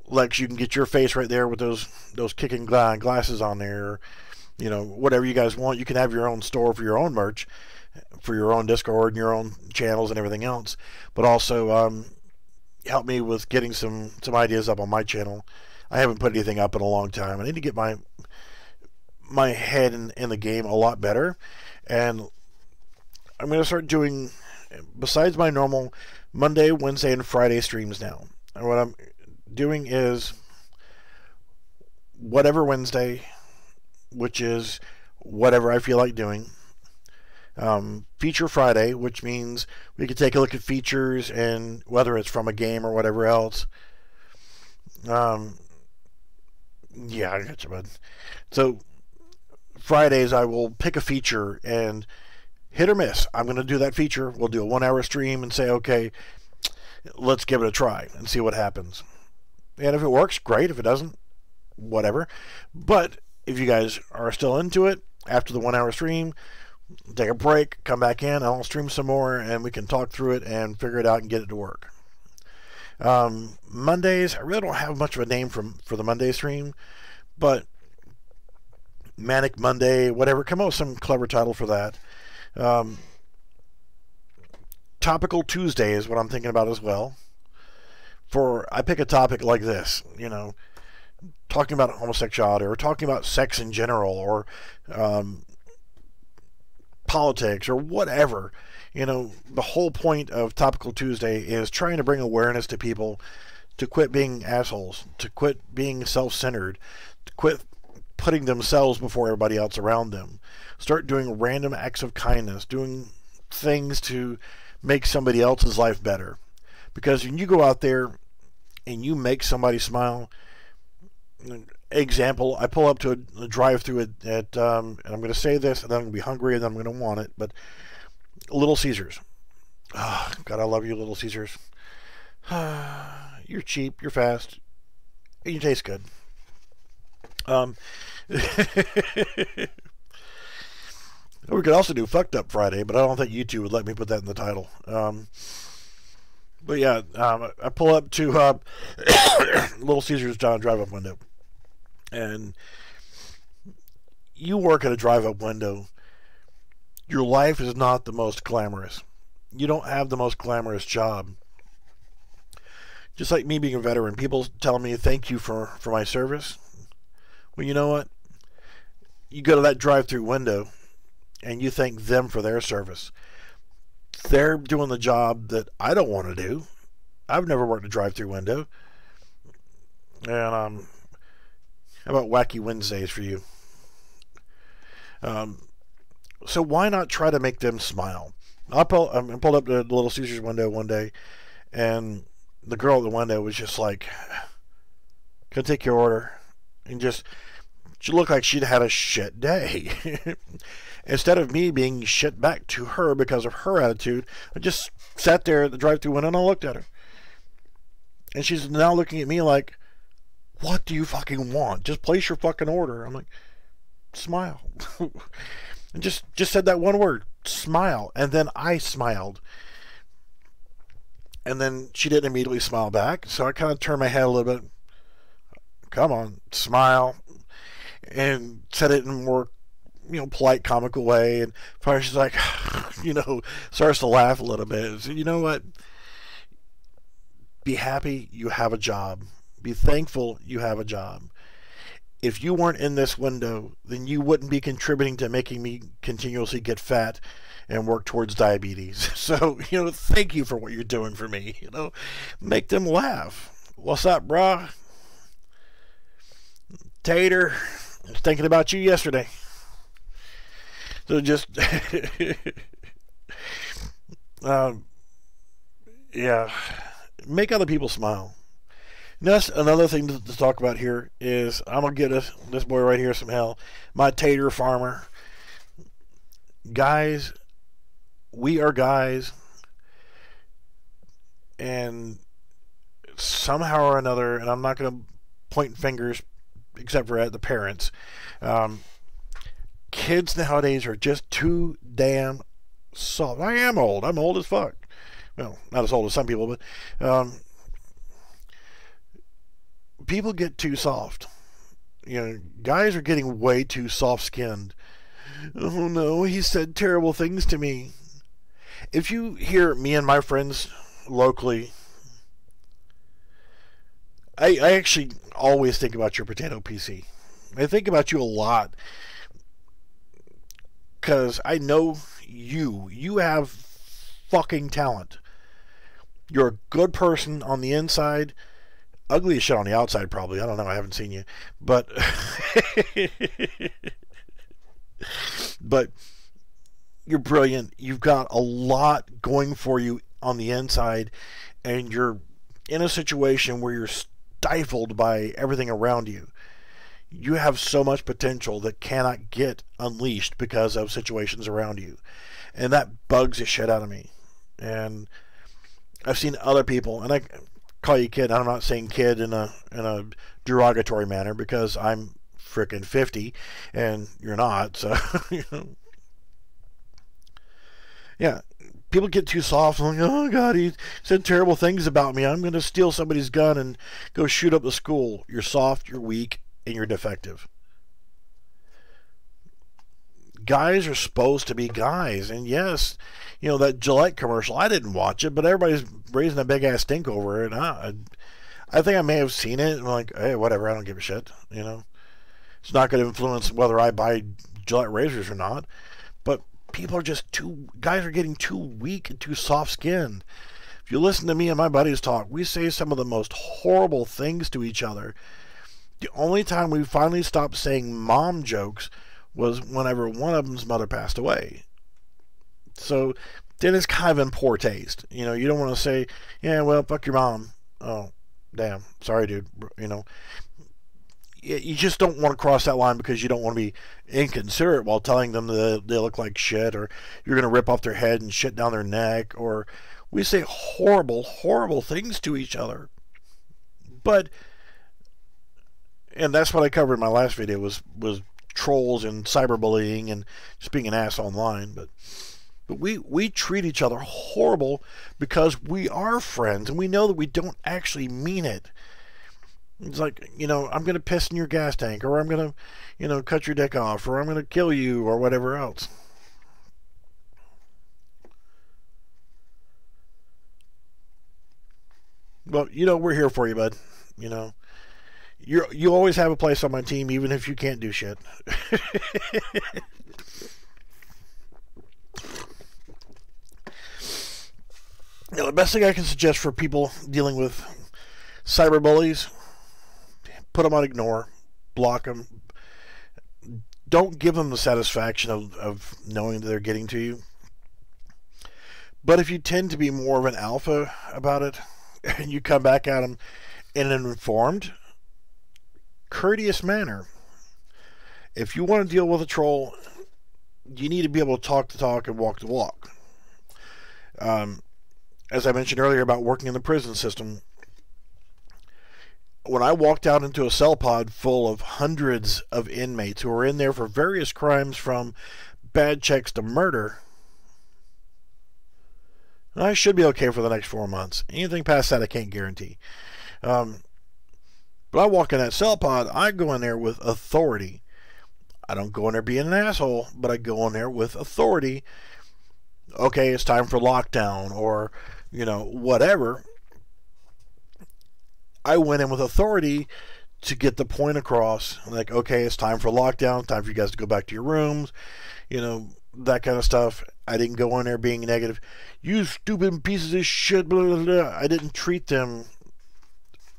Speaker 1: Lex, you can get your face right there with those kicking glasses on there. Whatever you guys want. You can have your own store for your own merch, for your own Discord and your own channels and everything else. But also help me with getting some ideas up on my channel. I haven't put anything up in a long time. I need to get my head in the game a lot better. And I'm going to start doing, besides my normal Monday, Wednesday, and Friday streams now. And what I'm doing is whatever Wednesday, which is whatever I feel like doing. Feature Friday, which means we can take a look at features, and whether it's from a game or whatever else. Yeah, I got you, bud. So Fridays I will pick a feature and hit or miss. I'm going to do that feature. We'll do a 1 hour stream and say, okay, let's give it a try and see what happens. And if it works, great. If it doesn't, whatever. But if you guys are still into it, after the 1 hour stream, take a break, come back in, I'll stream some more, and we can talk through it and figure it out and get it to work. Mondays, I really don't have much of a name for the Monday stream, but Manic Monday, whatever, come up with some clever title for that. Topical Tuesday is what I'm thinking about as well. I pick a topic like this, talking about homosexuality, or talking about sex in general, or politics, or whatever. The whole point of Topical Tuesday is trying to bring awareness to people to quit being assholes, to quit being self-centered, to quit putting themselves before everybody else around them. Start doing random acts of kindness, doing things to make somebody else's life better. Because when you go out there and you make somebody smile, example, I pull up to a drive-through at and I'm going to say this, and then I'm going to be hungry, and then I'm going to want it, but Little Caesars. Oh, God, I love you, Little Caesars. You're cheap, you're fast, and you taste good. We could also do Fucked Up Friday, but I don't think YouTube would let me put that in the title. But yeah, I pull up to Little Caesars drive-up window, and you work at a drive-up window. Your life is not the most glamorous. You don't have the most glamorous job. Just like me being a veteran, people tell me thank you for my service. Well, you know what? You go to that drive-through window and you thank them for their service. They're doing the job that I don't want to do. I've never worked a drive-through window. And how about Wacky Wednesdays for you? So why not try to make them smile? I pulled up to the Little Caesars window one day, and the girl at the window was just like, "Can I take your order?" And she looked like she'd had a shit day. Instead of me being shit back to her because of her attitude, I just sat there at the drive-thru window and I looked at her. And she's now looking at me like, What do you fucking want? Just place your fucking order. I'm like, smile. And just said that one word, smile. And then I smiled. And then she didn't immediately smile back. So I kind of turned my head a little bit. Come on, smile. And said it in a more, polite, comical way. And finally she's like, starts to laugh a little bit. So, you know what? Be happy you have a job. Be thankful you have a job. If you weren't in this window, then you wouldn't be contributing to making me continuously get fat and work towards diabetes. So, thank you for what you're doing for me. Make them laugh. What's up, brah? Tater, I was thinking about you yesterday. So just, yeah, make other people smile. And that's another thing to talk about here is I'm going to get this boy right here some hell. My tater farmer. Guys, we are guys. And somehow or another, and I'm not going to point fingers except for at the parents, kids nowadays are just too damn soft. I am old. I'm old as fuck. Well, not as old as some people, but people get too soft. Guys are getting way too soft-skinned. Oh no, he said terrible things to me. If you hear me and my friends locally, I actually always think about your potato PC. I think about you a lot because I know you have fucking talent. You're a good person on the inside. Ugly as shit on the outside, probably. I don't know. I haven't seen you. But but you're brilliant. You've got a lot going for you on the inside, and you're in a situation where you're stifled by everything around you. You have so much potential that cannot get unleashed because of situations around you. And that bugs the shit out of me. And I've seen other people, and I call you kid. I'm not saying kid in a derogatory manner because I'm frickin' 50 and you're not. So, yeah, people get too soft and like, oh God, he said terrible things about me. I'm going to steal somebody's gun and go shoot up the school. You're soft, you're weak, and you're defective. Guys are supposed to be guys, and yes, that Gillette commercial, I didn't watch it, but everybody's raising a big ass stink over it. And I think I may have seen it, and I'm like, hey, whatever, I don't give a shit. It's not going to influence whether I buy Gillette razors or not. But people are just guys are getting too weak and too soft-skinned. If you listen to me and my buddies talk, we say some of the most horrible things to each other. The only time we finally stopped saying mom jokes was whenever one of them's mother passed away. So then it's kind of in poor taste. You don't want to say, yeah, well, fuck your mom. Oh, damn. Sorry, dude. You just don't want to cross that line because you don't want to be inconsiderate while telling them that they look like shit, or you're going to rip off their head and shit down their neck, or we say horrible, horrible things to each other. And that's what I covered in my last video was trolls and cyberbullying and just being an ass online. But we treat each other horrible because we are friends and we know that we don't actually mean it. It's like, I'm going to piss in your gas tank, or I'm going to, cut your dick off, or I'm going to kill you, or whatever else. Well, we're here for you, bud. You always have a place on my team, even if you can't do shit. The best thing I can suggest for people dealing with cyberbullies, put them on ignore, block them. Don't give them the satisfaction of knowing that they're getting to you. But if you tend to be more of an alpha about it, and you come back at them in an informed, courteous manner. If you want to deal with a troll, you need to be able to talk the talk and walk the walk. As I mentioned earlier about working in the prison system, when I walked out into a cell pod full of hundreds of inmates who were in there for various crimes from bad checks to murder, I should be okay for the next 4 months. Anything past that, I can't guarantee. But I walk in that cell pod, I go in there with authority. I don't go in there being an asshole, but I go in there with authority. Okay, it's time for lockdown, or, whatever. I went in with authority to get the point across. Like, okay, it's time for lockdown, time for you guys to go back to your rooms, that kind of stuff. I didn't go in there being negative. You stupid pieces of shit, blah, blah, blah. I didn't treat them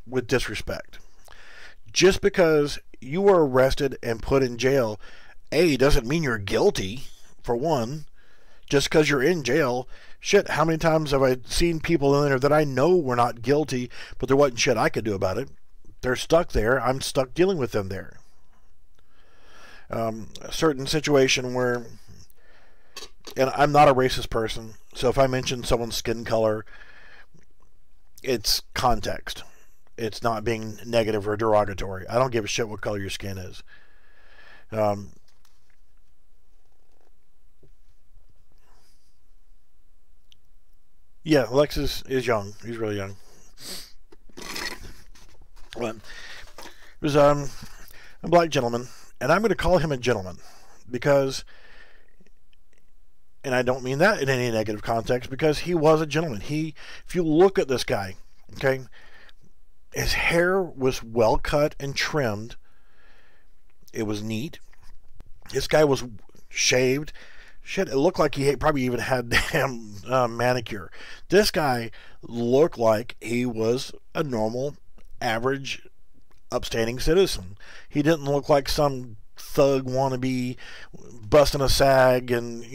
Speaker 1: with disrespect. Just because you were arrested and put in jail, doesn't mean you're guilty, for one. Just because you're in jail, shit, how many times have I seen people in there that I know were not guilty, but there wasn't shit I could do about it? They're stuck there. I'm stuck dealing with them there. A certain situation where, and I'm not a racist person, so if I mention someone's skin color, it's context. It's not being negative or derogatory. I don't give a shit what color your skin is. Yeah, Alexis is young. He's really young. Well, it was a black gentleman, and I'm going to call him a gentleman because, and I don't mean that in any negative context, because he was a gentleman. If you look at this guy, okay, his hair was well cut and trimmed. It was neat. This guy was shaved. Shit, it looked like he probably even had damn manicure. This guy looked like he was a normal, average, upstanding citizen. He didn't look like some thug wannabe busting a sag and,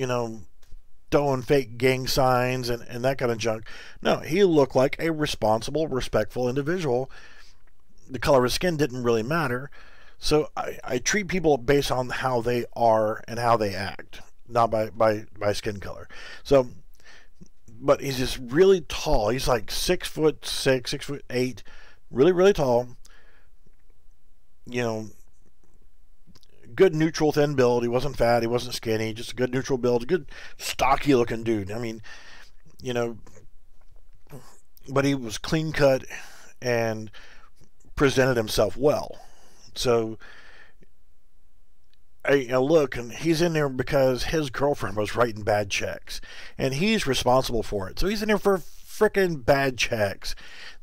Speaker 1: throwing fake gang signs and that kind of junk. No, he looked like a responsible, respectful individual. The color of his skin didn't really matter. So I treat people based on how they are and how they act, not by skin color. So, but he's just really tall. He's like 6'6", 6'8", really, really tall. Good neutral thin build. He wasn't fat. He wasn't skinny. Just a good neutral build. A good stocky looking dude. I mean, but he was clean cut and presented himself well. So I look, and he's in there because his girlfriend was writing bad checks, and he's responsible for it. So he's in there for frickin' bad checks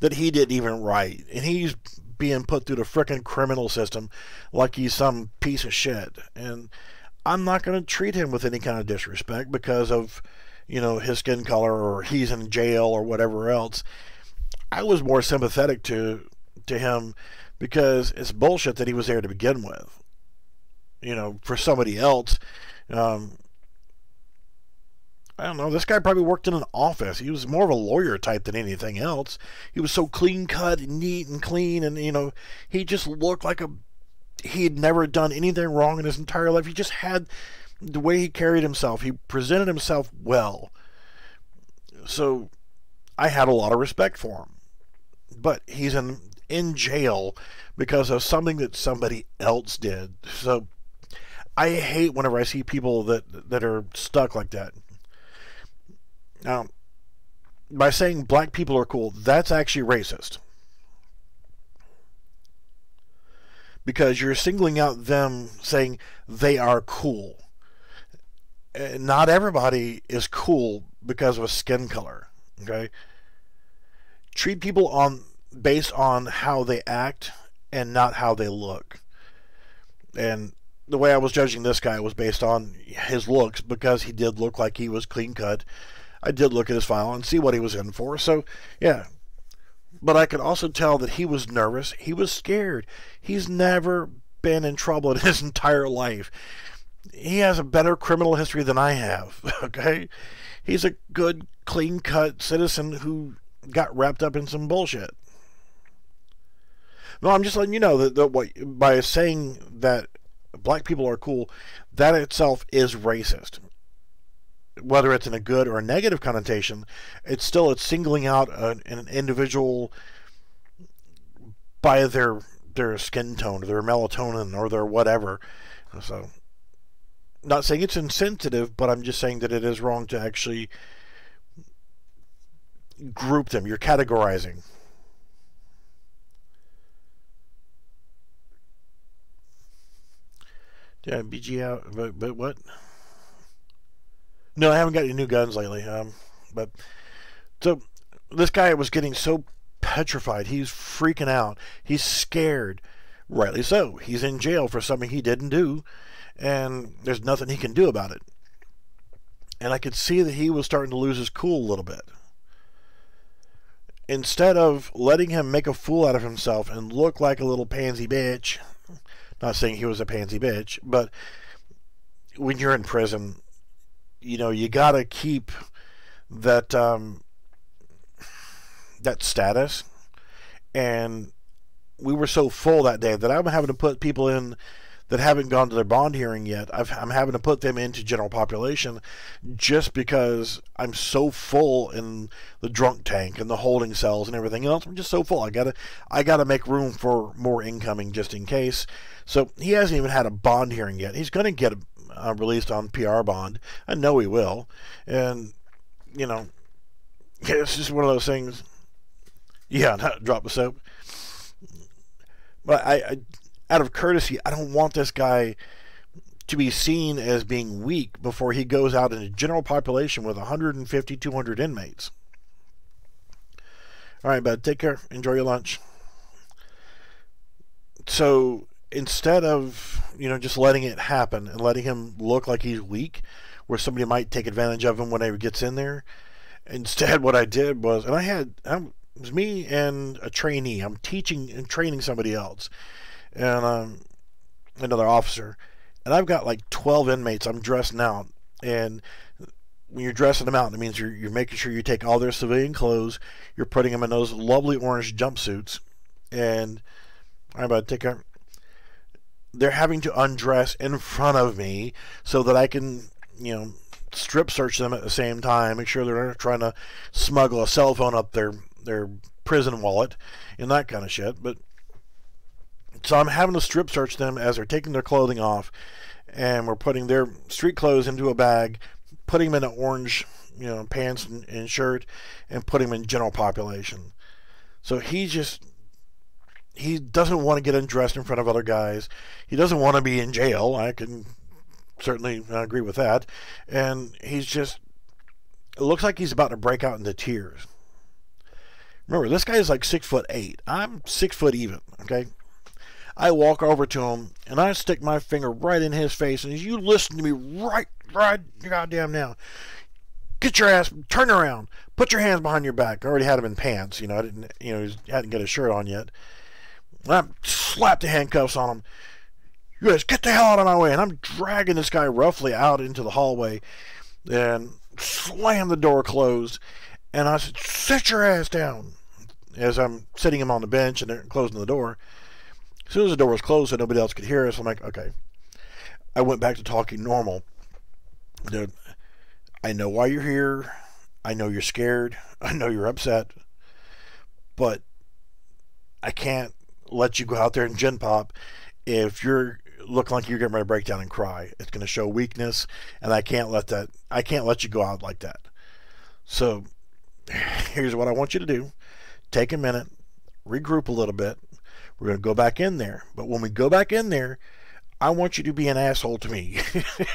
Speaker 1: that he didn't even write, and he's being put through the frickin' criminal system like he's some piece of shit. And I'm not going to treat him with any kind of disrespect because of, his skin color or he's in jail or whatever else. I was more sympathetic to him because it's bullshit that he was there to begin with. For somebody else, I don't know, this guy probably worked in an office. He was more of a lawyer type than anything else. He was so clean cut and neat and clean, and he just looked like he'd never done anything wrong in his entire life. He just had the way he carried himself. He presented himself well. So I had a lot of respect for him. But he's in jail because of something that somebody else did. So I hate whenever I see people that are stuck like that. Now, by saying black people are cool, that's actually racist. Because you're singling out them, saying they are cool. Not everybody is cool because of a skin color. Okay? Treat people based on how they act and not how they look. And the way I was judging this guy was based on his looks, because he did look like he was clean cut. I did look at his file and see what he was in for. So, yeah. But I could also tell that he was nervous. He was scared. He's never been in trouble in his entire life. He has a better criminal history than I have. Okay? He's a good, clean-cut citizen who got wrapped up in some bullshit. No, I'm just letting you know that by saying that black people are cool, that itself is racist. Whether it's in a good or a negative connotation, it's singling out an individual by their skin tone or their melatonin or their whatever. So, not saying it's insensitive, but I'm just saying that it is wrong to actually group them. You're categorizing. Yeah, BG out, but what? No, I haven't got any new guns lately. But so this guy was getting so petrified. He's freaking out. He's scared. Rightly so. He's in jail for something he didn't do, and there's nothing he can do about it. And I could see that he was starting to lose his cool a little bit. Instead of letting him make a fool out of himself and look like a little pansy bitch, not saying he was a pansy bitch, but when you're in prison, you know, you gotta keep that that status. And we were so full that day that I'm having to put people in that haven't gone to their bond hearing yet. I'm having to put them into general population just because I'm so full in the drunk tank and the holding cells and everything else. I'm just so full. I gotta make room for more incoming just in case. So he hasn't even had a bond hearing yet. He's going to get released on PR bond. I know he will. And, you know, it's just one of those things. Yeah, not drop the soap. But I out of courtesy, I don't want this guy to be seen as being weak before he goes out in a general population with 150, 200 inmates. All right, bud, take care. Enjoy your lunch. So instead of, you know, just letting it happen and letting him look like he's weak, where somebody might take advantage of him whenever he gets in there, instead what I did was, it was me and a trainee. I'm teaching and training somebody else, and another officer, and I've got like 12 inmates I'm dressing out. And when you're dressing them out, it means you're making sure you take all their civilian clothes, you're putting them in those lovely orange jumpsuits, and I'm about to take care. They're having to undress in front of me so that I can, you know, strip search them at the same time, make sure they're not trying to smuggle a cell phone up their prison wallet and that kind of shit. But so I'm having to strip search them as they're taking their clothing off, and we're putting their street clothes into a bag, putting them in an orange, you know, pants and shirt, and putting them in general population. So he doesn't want to get undressed in front of other guys. He doesn't want to be in jail. I can certainly agree with that. And it looks like he's about to break out into tears. Remember, this guy is like 6'8". I'm 6 foot even, okay? I walk over to him, and I stick my finger right in his face, and you listen to me right goddamn now. Get your ass, turn around, put your hands behind your back. I already had him in pants, you know, he hadn't got his shirt on yet. And I slapped the handcuffs on him. You guys, get the hell out of my way. And I'm dragging this guy roughly out into the hallway and slam the door closed. And I said, sit your ass down, as I'm sitting him on the bench and they're closing the door. As soon as the door was closed so nobody else could hear us, I'm like, okay. I went back to talking normal. Dude, I know why you're here. I know you're scared. I know you're upset. But I can't let you go out there and gin pop if you're looking like you're getting ready to break down and cry. It's going to show weakness, and I can't let you go out like that. So here's what I want you to do. Take a minute, regroup a little bit. We're going to go back in there. But when we go back in there, I want you to be an asshole to me.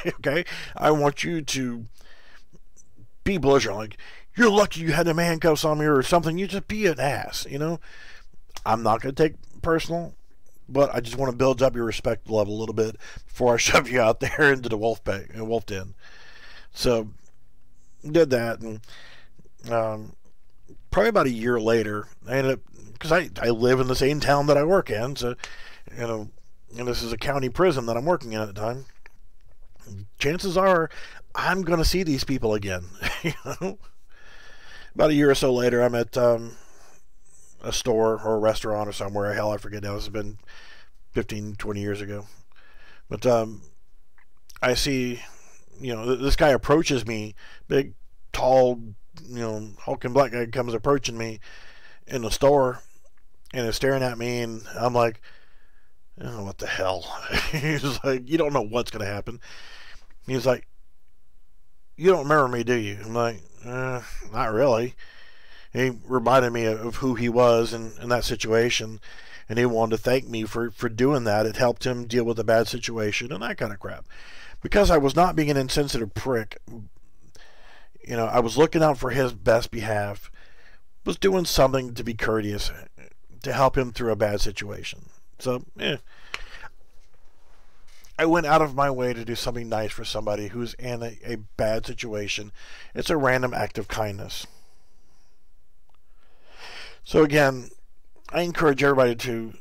Speaker 1: Okay? I want you to be belligerent. Like, you're lucky you had the handcuffs on me or something. You just be an ass, you know? I'm not going to take personal, but I just want to build up your respect level a little bit before I shove you out there into the wolf den. So, did that, and probably about a year later, I ended up, because I live in the same town that I work in, so, you know, and this is a county prison that I'm working in at the time. Chances are I'm going to see these people again. You know? About a year or so later, I'm at a store or a restaurant or somewhere. Hell, I forget now. This has been 15, 20 years ago. But I see, you know, this guy approaches me, big, tall, you know, hulking black guy comes approaching me in the store, and is staring at me, and I'm like, oh, what the hell? He's like, you don't know what's going to happen. He's like, you don't remember me, do you? I'm like, not really. He reminded me of who he was in that situation, and he wanted to thank me for doing that. It helped him deal with a bad situation and that kind of crap. Because I was not being an insensitive prick, I was looking out for his best behalf, was doing something to be courteous, to help him through a bad situation. So, I went out of my way to do something nice for somebody who's in a bad situation. It's a random act of kindness. So again, I encourage everybody to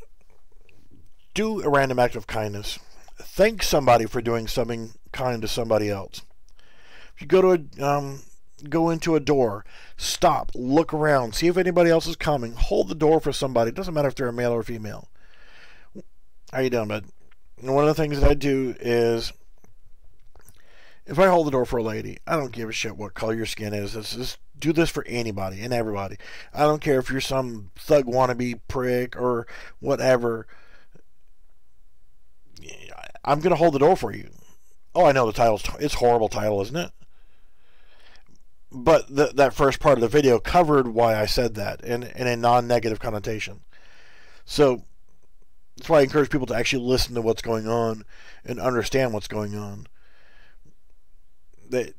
Speaker 1: do a random act of kindness. Thank somebody for doing something kind to somebody else. If you go into a door, stop, look around, see if anybody else is coming. Hold the door for somebody. It doesn't matter if they're a male or female. How you doing, bud? And one of the things that I do is, if I hold the door for a lady, I don't give a shit what color your skin is. Just do this for anybody and everybody. I don't care if you're some thug wannabe prick or whatever. I'm going to hold the door for you. Oh, I know the title's, it's a horrible title, isn't it? But that first part of the video covered why I said that in a non-negative connotation. So that's why I encourage people to actually listen to what's going on and understand what's going on. That,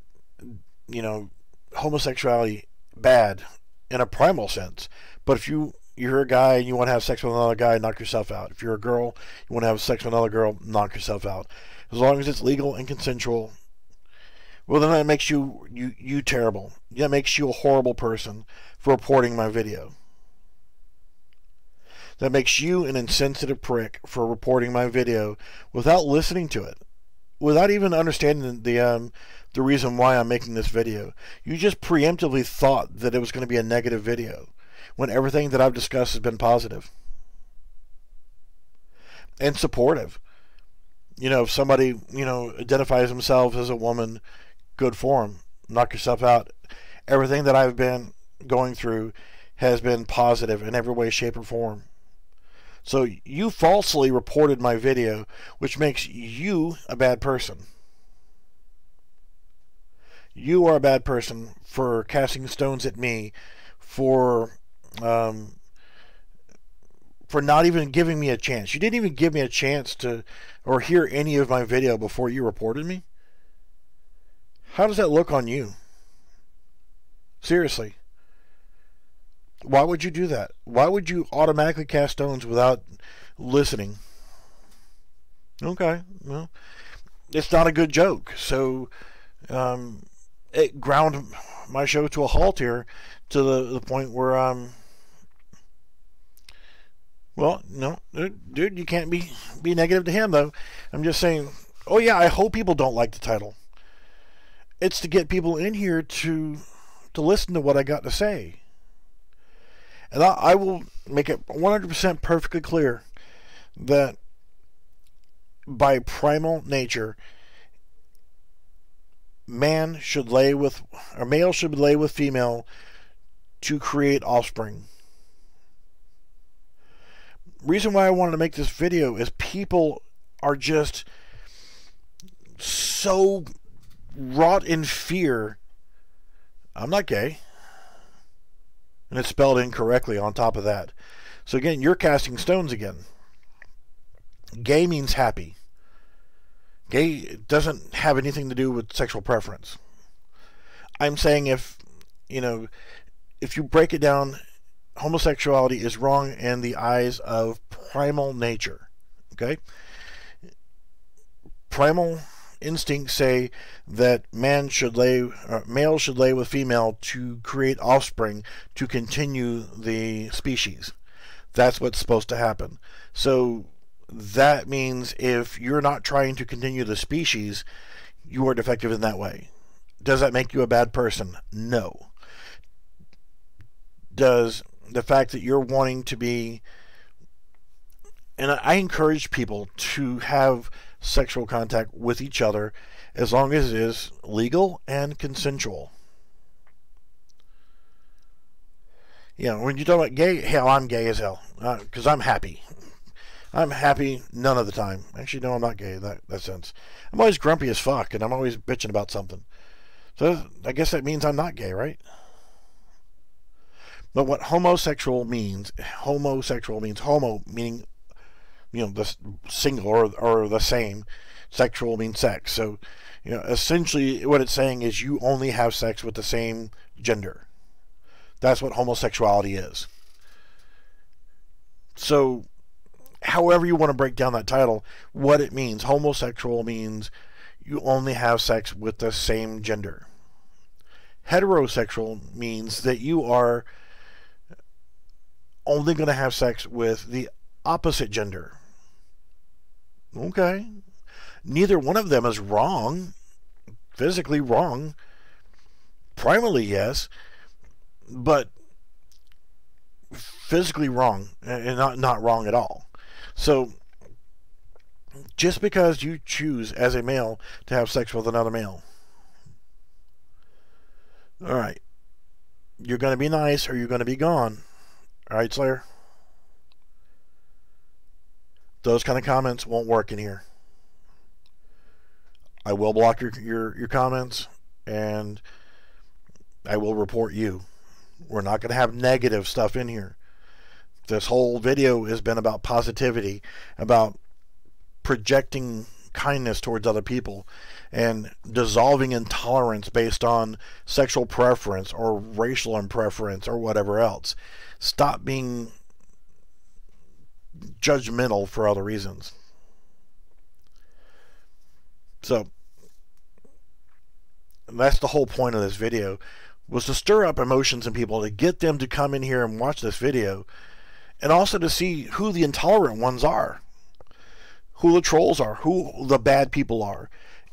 Speaker 1: homosexuality, bad in a primal sense. But if you're a guy and you want to have sex with another guy, knock yourself out. If you're a girl, you want to have sex with another girl, knock yourself out. As long as it's legal and consensual, well, then that makes you terrible. That makes you a horrible person for reporting my video. That makes you an insensitive prick for reporting my video without listening to it, without even understanding the reason why I'm making this video. You just preemptively thought that it was going to be a negative video when everything that I've discussed has been positive and supportive. If somebody, identifies themselves as a woman, good for them. Knock yourself out. Everything that I've been going through has been positive in every way, shape, or form. So you falsely reported my video, which makes you a bad person. You are a bad person for casting stones at me, for not even giving me a chance. You didn't even give me a chance to or hear any of my video before you reported me. How does that look on you? Seriously. Why would you do that? Why would you automatically cast stones without listening? Okay, well, it's not a good joke. So it ground my show to a halt here, to the point where well, no, dude, you can't be negative to him, though. I'm just saying, oh yeah, I hope people don't like the title. It's to get people in here to listen to what I got to say. And I will make it 100% perfectly clear that by primal nature, male should lay with female to create offspring. Reason why I wanted to make this video is people are just so wrought in fear. I'm not gay. And it's spelled incorrectly on top of that. So again, you're casting stones again. Gay means happy. Gay doesn't have anything to do with sexual preference. I'm saying if you break it down, homosexuality is wrong in the eyes of primal nature. Okay? Primal instincts say that male should lay with female to create offspring to continue the species. That's what's supposed to happen. So that means if you're not trying to continue the species, you are defective in that way. Does that make you a bad person? No. Does the fact that you're wanting to be... And I encourage people to have sexual contact with each other as long as it is legal and consensual. You know, when you talk about gay, hell, I'm gay as hell. Because I'm happy. I'm happy none of the time. Actually, no, I'm not gay in that sense. I'm always grumpy as fuck, and I'm always bitching about something. So I guess that means I'm not gay, right? But what homosexual means homo meaning, you know, the single or the same. Sexual means sex. So, you know, essentially what it's saying is you only have sex with the same gender. That's what homosexuality is. So, however you want to break down that title, what it means, homosexual means you only have sex with the same gender. Heterosexual means that you are only going to have sex with the opposite gender. Okay. Neither one of them is wrong. Physically wrong. Primarily, yes. But physically wrong. And not wrong at all. So, just because you choose as a male to have sex with another male. Alright. You're going to be nice or you're going to be gone. Alright, Slayer? Those kind of comments won't work in here. I will block your comments, and I will report you. We're not going to have negative stuff in here. This whole video has been about positivity, about projecting kindness towards other people, and dissolving intolerance based on sexual preference or racial preference or whatever else. Stop being judgmental for other reasons. So, that's the whole point of this video, was to stir up emotions in people, to get them to come in here and watch this video, and also to see who the intolerant ones are, who the trolls are, who the bad people are.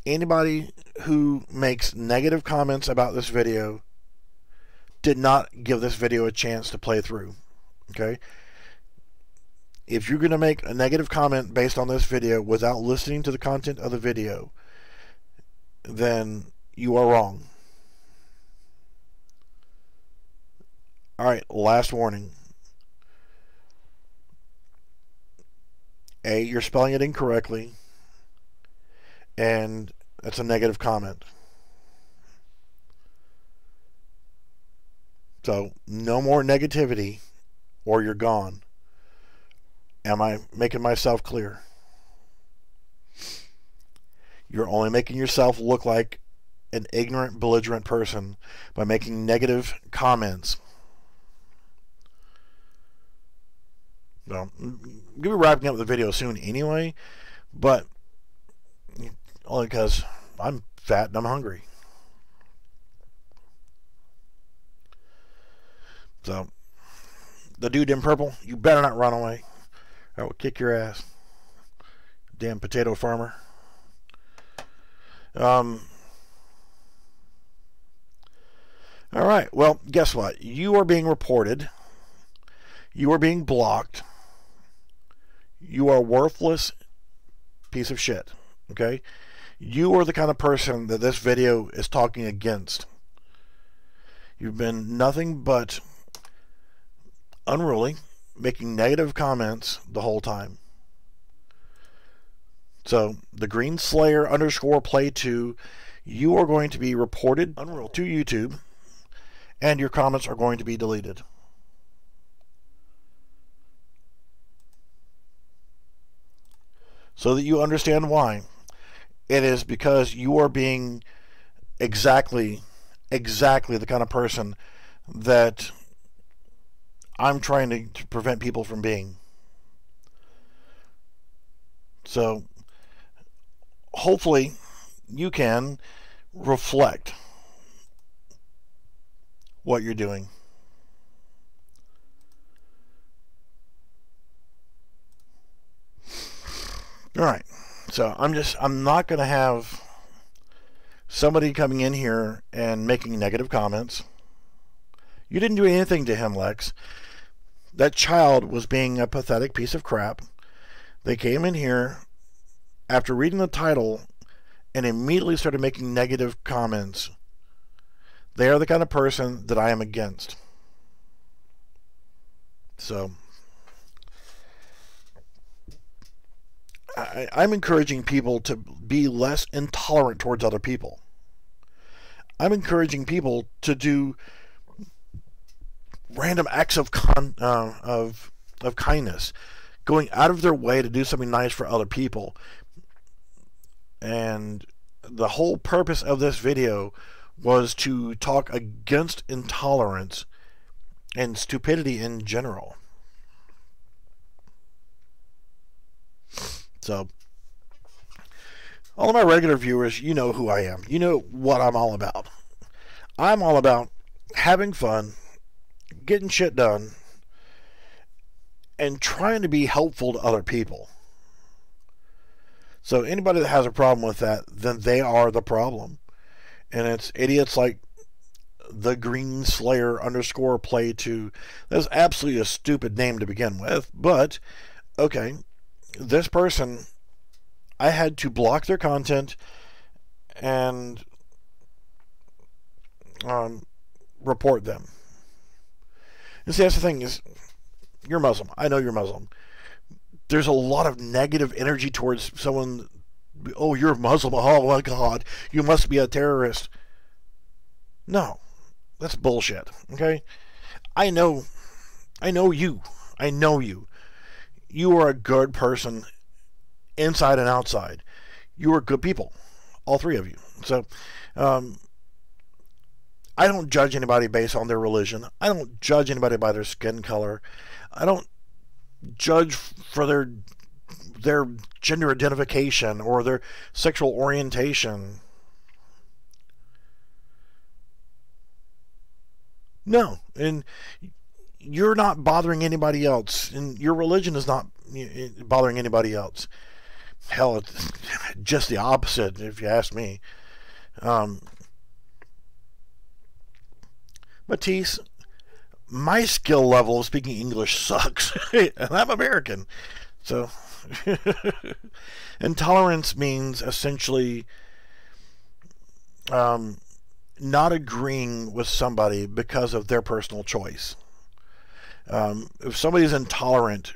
Speaker 1: Anybody who makes negative comments about this video did not give this video a chance to play through. Okay? If you're going to make a negative comment based on this video without listening to the content of the video, then you are wrong. Alright, last warning. A, you're spelling it incorrectly, and that's a negative comment. So, no more negativity, or you're gone. Am I making myself clear? You're only making yourself look like an ignorant, belligerent person by making negative comments. Well, I'm going to be wrapping up the video soon anyway, but only because I'm fat and I'm hungry. So, the dude in purple, you better not run away. I will kick your ass. Damn potato farmer. Alright, well, guess what? You are being reported. You are being blocked. You are a worthless piece of shit. Okay? You are the kind of person that this video is talking against. You've been nothing but unruly, making negative comments the whole time. So, the Green Slayer _play2, you are going to be reported to YouTube, and your comments are going to be deleted. So that you understand why. It is because you are being exactly the kind of person that I'm trying to prevent people from being. So, hopefully, you can reflect what you're doing. Alright, so I'm not going to have somebody coming in here and making negative comments. You didn't do anything to him, Lex. That child was being a pathetic piece of crap. They came in here after reading the title and immediately started making negative comments. They are the kind of person that I am against. So I'm encouraging people to be less intolerant towards other people. I'm encouraging people to do random acts of kindness, going out of their way to do something nice for other people. And the whole purpose of this video was to talk against intolerance and stupidity in general. So, all of my regular viewers, you know who I am. You know what I'm all about. I'm all about having fun, getting shit done, and trying to be helpful to other people. So anybody that has a problem with that, then they are the problem. And it's idiots like the Green Slayer _ play 2. That's absolutely a stupid name to begin with, but okay, this person, I had to block their content and report them. And see, that's the thing is, you're Muslim. I know you're Muslim. There's a lot of negative energy towards someone. Oh, you're Muslim. Oh my God, you must be a terrorist. No, that's bullshit. Okay, I know you. I know you. You are a good person, inside and outside. You are good people, all three of you. So, I don't judge anybody based on their religion. I don't judge anybody by their skin color. I don't judge for their gender identification or their sexual orientation. No, and you're not bothering anybody else, and your religion is not bothering anybody else. Hell, it's just the opposite, if you ask me. Matisse, my skill level of speaking English sucks, and I'm American. So, intolerance means essentially not agreeing with somebody because of their personal choice. If somebody's intolerant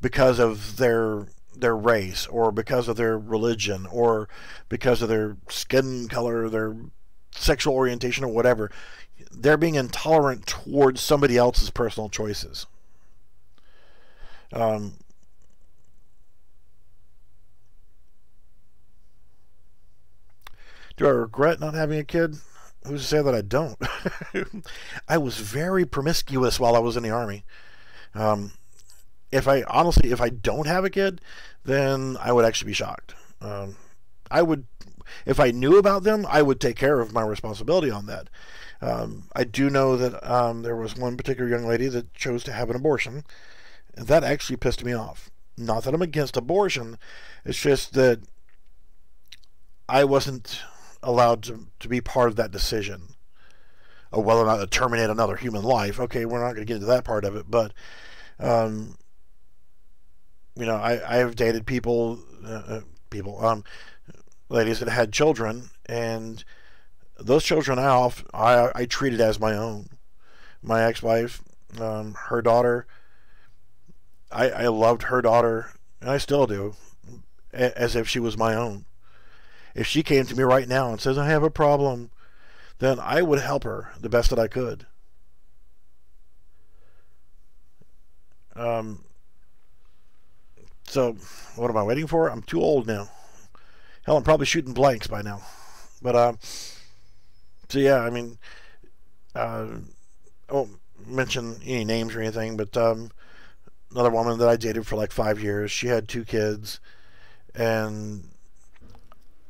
Speaker 1: because of their race, or because of their religion, or because of their skin color, their sexual orientation, or whatever, they're being intolerant towards somebody else's personal choices. Do I regret not having a kid? Who's to say that I don't? I was very promiscuous while I was in the Army. If I don't have a kid, then I would actually be shocked. I would, if I knew about them, I would take care of my responsibility on that. I do know that there was one particular young lady that chose to have an abortion, and that actually pissed me off. Not that I'm against abortion, it's just that I wasn't allowed to be part of that decision of whether or not to terminate another human life. Okay, we're not going to get into that part of it, but you know, I have dated ladies that had children, and those children I treated as my own. My ex-wife, her daughter, I loved her daughter, and I still do, as if she was my own. If she came to me right now and says, I have a problem, then I would help her the best that I could. So, what am I waiting for? I'm too old now. Hell, I'm probably shooting blanks by now. But, so yeah, I mean, I won't mention any names or anything, but another woman that I dated for like 5 years, she had 2 kids, and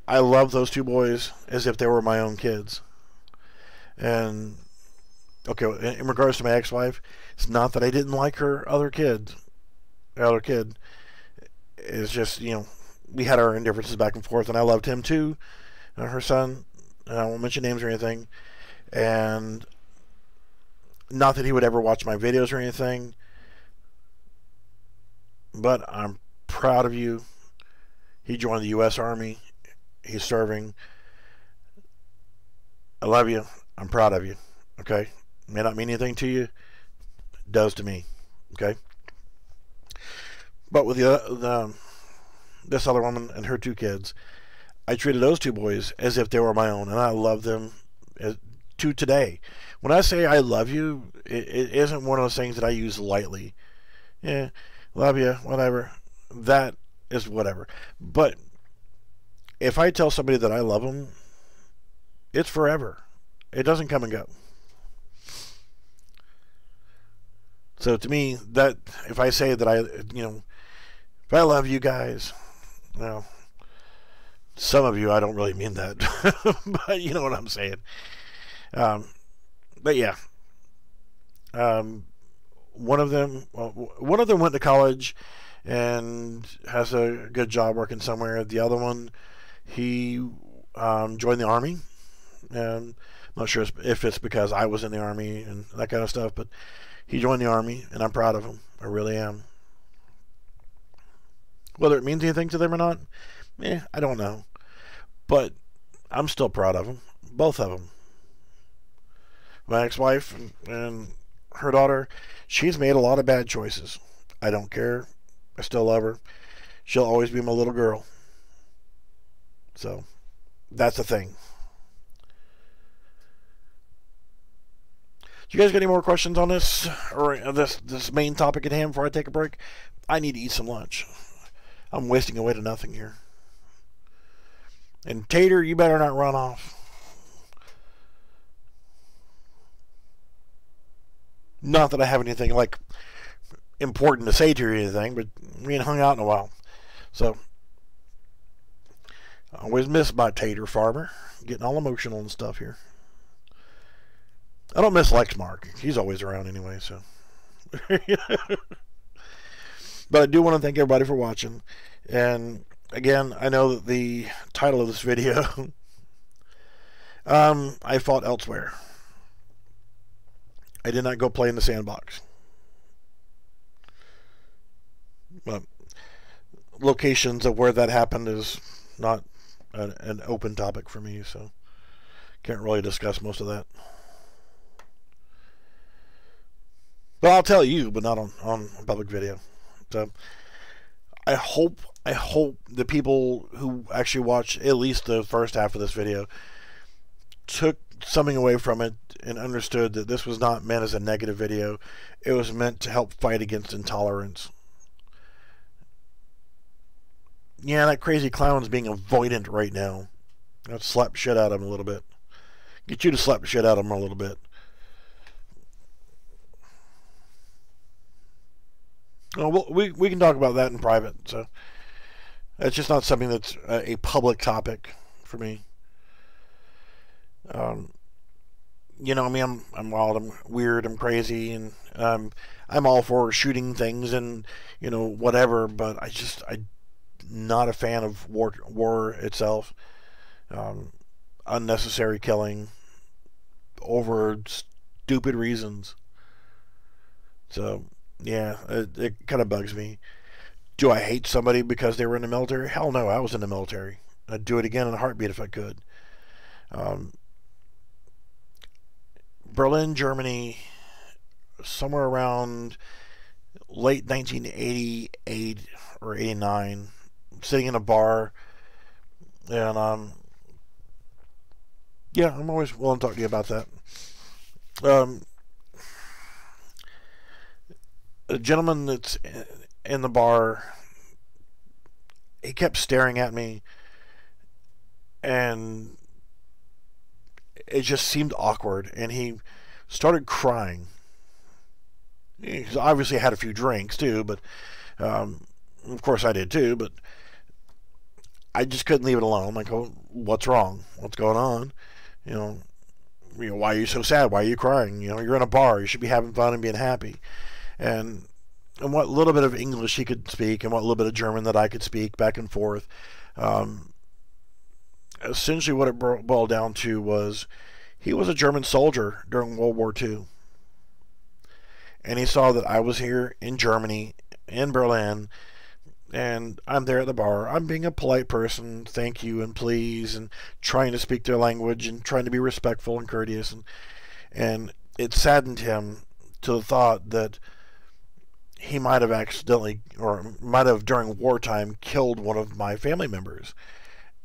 Speaker 1: I love those 2 boys as if they were my own kids. And okay, in regards to my ex-wife, it's not that I didn't like her other kid. It's just, you know, we had our indifferences back and forth, and I loved him too, her son. And I won't mention names or anything. And not that he would ever watch my videos or anything, but I'm proud of you. He joined the U.S. Army. He's serving. I love you. I'm proud of you. Okay? May not mean anything to you. It does to me. Okay, but with this other woman and her 2 kids, I treated those 2 boys as if they were my own, and I love them to today. When I say I love you, it isn't one of those things that I use lightly. Yeah, love you, whatever. That is whatever. But if I tell somebody that I love them, it's forever. It doesn't come and go. So to me, that if I say that if I love you guys, well, some of you I don't really mean that, but you know what I'm saying. But yeah, one of them went to college and has a good job working somewhere. The other one, he joined the army. And I'm not sure if it's because I was in the army and that kind of stuff, but he joined the army, and I'm proud of him. I really am. Whether it means anything to them or not, I don't know. But I'm still proud of them, both of them. My ex-wife and her daughter, she's made a lot of bad choices. I don't care. I still love her. She'll always be my little girl. So that's the thing. Do you guys got any more questions on this or this main topic at hand before I take a break? I need to eat some lunch. I'm wasting away to nothing here. And Tater, you better not run off. Not that I have anything like important to say to you or anything, but we ain't hung out in a while. So I always miss my Tater Farmer. Getting all emotional and stuff here. I don't miss Lexmark. He's always around anyway, so. But I do want to thank everybody for watching. And again, I know that the title of this video, I fought elsewhere. I did not go play in the sandbox. But locations of where that happened is not an open topic for me, so can't really discuss most of that. But I'll tell you, but not on public video. So I hope the people who actually watched at least the first half of this video took something away from it and understood that this was not meant as a negative video. It was meant to help fight against intolerance. Yeah, that crazy clown's being avoidant right now. I'll slap shit out of him a little bit. Get you to slap the shit out of him a little bit. Well, we can talk about that in private. So it's just not something that's a public topic for me. You know, I mean, I'm wild, I'm weird, I'm crazy, and I'm all for shooting things and whatever. But I'm not a fan of war itself. Unnecessary killing over stupid reasons. So. Yeah, it kind of bugs me. Do I hate somebody because they were in the military? Hell no, I was in the military. I'd do it again in a heartbeat if I could. Berlin, Germany, somewhere around late 1988 or 89, sitting in a bar, and yeah, I'm always willing to talk to you about that. The gentleman that's in the bar, he kept staring at me, and it just seemed awkward, and he started crying. He's obviously had a few drinks too, but of course I did too, but I just couldn't leave it alone. I'm like, oh, what's wrong? What's going on? Why are you so sad? Why are you crying? You're in a bar. You should be having fun and being happy. And what little bit of English he could speak and what little bit of German that I could speak back and forth. Essentially what it boiled down to was he was a German soldier during World War II. And he saw that I was here in Germany, in Berlin, and I'm there at the bar. I'm being a polite person, thank you and please, and trying to speak their language and trying to be respectful and courteous. And it saddened him to the thought that he might have accidentally, or might have during wartime, killed one of my family members,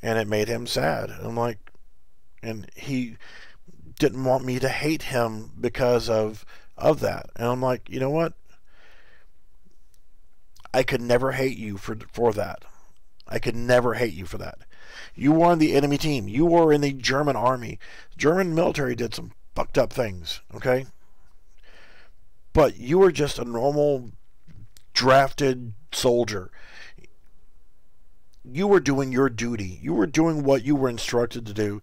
Speaker 1: and it made him sad. And I'm like, and he didn't want me to hate him because of that. And I'm like, you know what? I could never hate you for that. I could never hate you for that. You were on the enemy team. You were in the German army. German military did some fucked up things, okay? But you were just a normal drafted soldier. You were doing your duty. You were doing what you were instructed to do.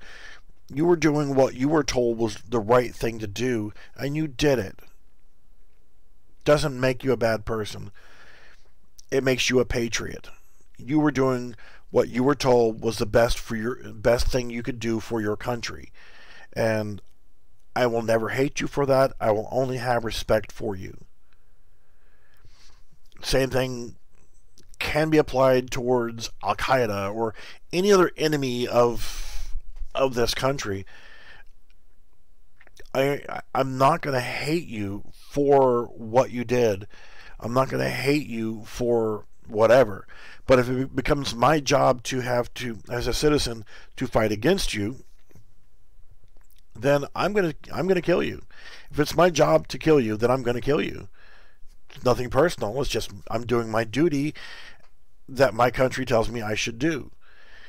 Speaker 1: You were doing what you were told was the right thing to do, and you did it. Doesn't make you a bad person. It makes you a patriot. You were doing what you were told was the best thing you could do for your country. And I will never hate you for that. I will only have respect for you. Same thing can be applied towards Al Qaeda or any other enemy of this country. I'm not going to hate you for what you did. I'm not going to hate you for whatever. But if it becomes my job to have to, as a citizen, to fight against you, then I'm gonna kill you. If it's my job to kill you, then I'm gonna kill you. It's nothing personal. It's just I'm doing my duty that my country tells me I should do.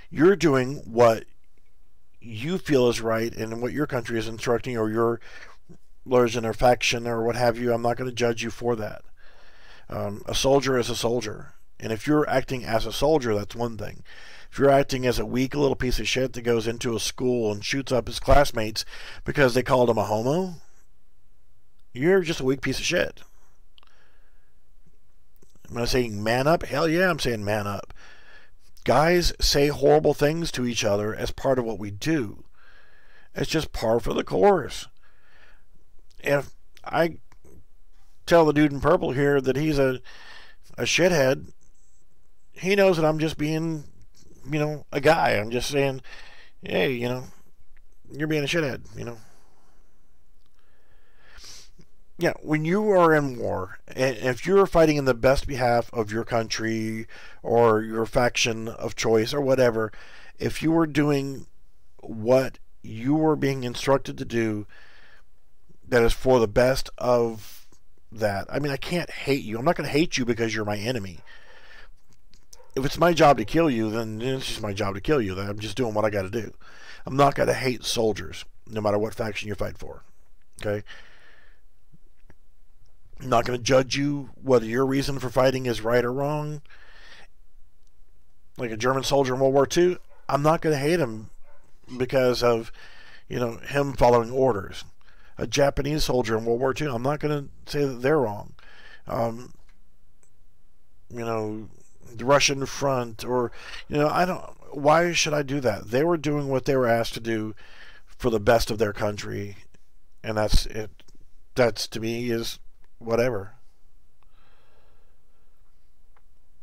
Speaker 1: You're doing what you feel is right and what your country is instructing, or your religion or faction or what have you. I'm not going to judge you for that. A soldier is a soldier. And if you're acting as a soldier, that's one thing. If you're acting as a weak little piece of shit that goes into a school and shoots up his classmates because they called him a homo, you're just a weak piece of shit. Am I saying man up? Hell yeah, I'm saying man up. Guys say horrible things to each other as part of what we do. It's just par for the course. If I tell the dude in purple here that he's a shithead, he knows that I'm just being, a guy. I'm just saying, hey, you're being a shithead, Yeah, when you are in war, and if you're fighting in the best behalf of your country or your faction of choice or whatever, if you are doing what you are being instructed to do that is for the best of that, I mean, I can't hate you. I'm not going to hate you because you're my enemy. If it's my job to kill you, then it's just my job to kill you. Then I'm just doing what I got to do. I'm not going to hate soldiers, no matter what faction you fight for. Okay? I'm not going to judge you whether your reason for fighting is right or wrong. Like a German soldier in World War II, I'm not going to hate him because of, him following orders. A Japanese soldier in World War II, I'm not going to say that they're wrong. The Russian front, or why should I do that? They were doing what they were asked to do for the best of their country, and that's it. That's, to me, is whatever.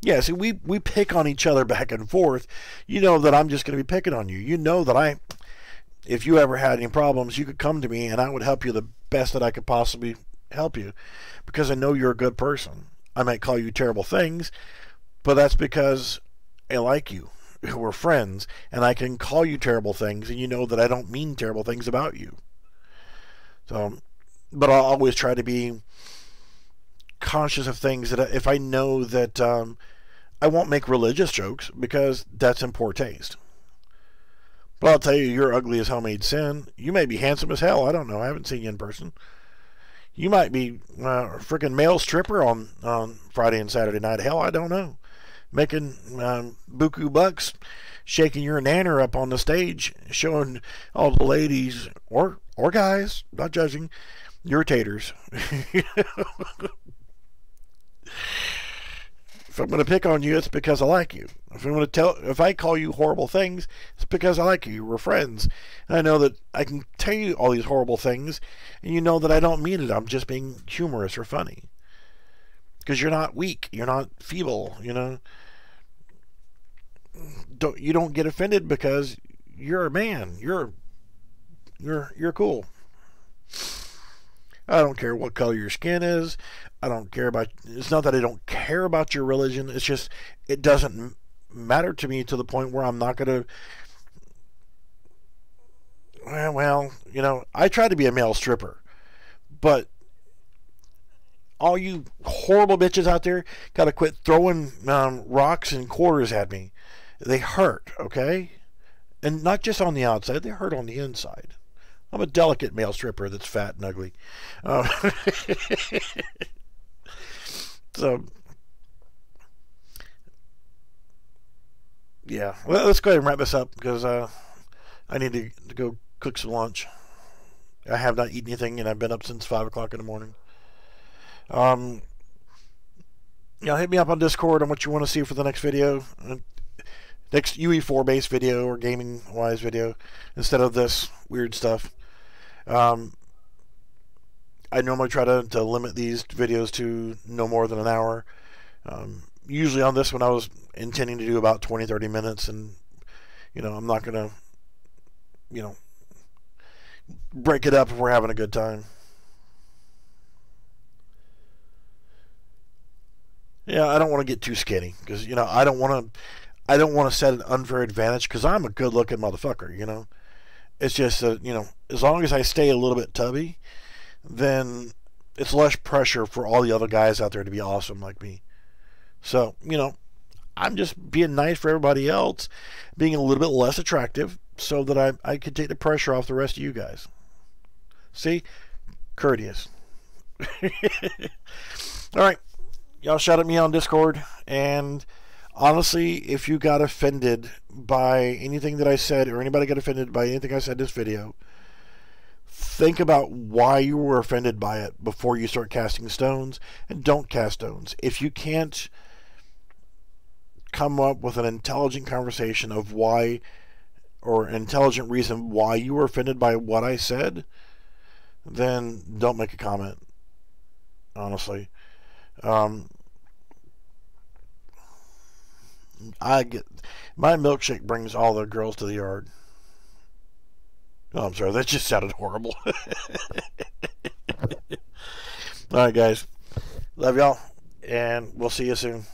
Speaker 1: Yeah, see, we pick on each other back and forth. You know that I'm just going to be picking on you. You know that if you ever had any problems, you could come to me and I would help you the best that I could possibly help you, because I know you're a good person. I might call you terrible things, but that's because I like you. We're friends, and I can call you terrible things, and you know that I don't mean terrible things about you. So, but I'll always try to be conscious of things that if I know that I won't make religious jokes because that's in poor taste. But I'll tell you, you're ugly as homemade sin. You may be handsome as hell. I don't know. I haven't seen you in person. You might be a freaking male stripper on Friday and Saturday night. Hell, I don't know. Making buku bucks, shaking your nanner up on the stage, showing all the ladies or guys, not judging, your taters. If I'm going to pick on you, it's because I like you. If I call you horrible things, it's because I like you. We're friends. And I know that I can tell you all these horrible things, and you know that I don't mean it. I'm just being humorous or funny. Because you're not weak. You're not feeble, You don't get offended because you're a man. You're cool. I don't care what color your skin is. I don't care about. It's not that I don't care about your religion. It's just it doesn't matter to me to the point where I'm not gonna. Well, I try to be a male stripper, but all you horrible bitches out there gotta quit throwing rocks and quarters at me. They hurt, okay? And not just on the outside; they hurt on the inside. I'm a delicate male stripper that's fat and ugly. Uh, so, yeah. Well, let's go ahead and wrap this up because I need to go cook some lunch. I have not eaten anything, and I've been up since 5 o'clock in the morning. Um, hit me up on Discord on what you want to see for the next video. Next UE4 based video or gaming wise video instead of this weird stuff. I normally try to limit these videos to no more than an hour. Usually on this one I was intending to do about 20-30 minutes, and I'm not gonna break it up if we're having a good time. Yeah, I don't want to get too skinny because I don't want to set an unfair advantage because I'm a good looking motherfucker. It's just that as long as I stay a little bit tubby, then it's less pressure for all the other guys out there to be awesome like me. So I'm just being nice for everybody else, being a little bit less attractive so that I could take the pressure off the rest of you guys. See? Courteous. Alright. Y'all shout at me on Discord, and honestly, if you got offended by anything that I said, or anybody got offended by anything I said in this video, think about why you were offended by it before you start casting stones, and don't cast stones. If you can't come up with an intelligent conversation of why, or an intelligent reason why you were offended by what I said, then don't make a comment, honestly. My milkshake brings all the girls to the yard. Oh, I'm sorry, that just sounded horrible. Alright guys, love y'all, and we'll see you soon.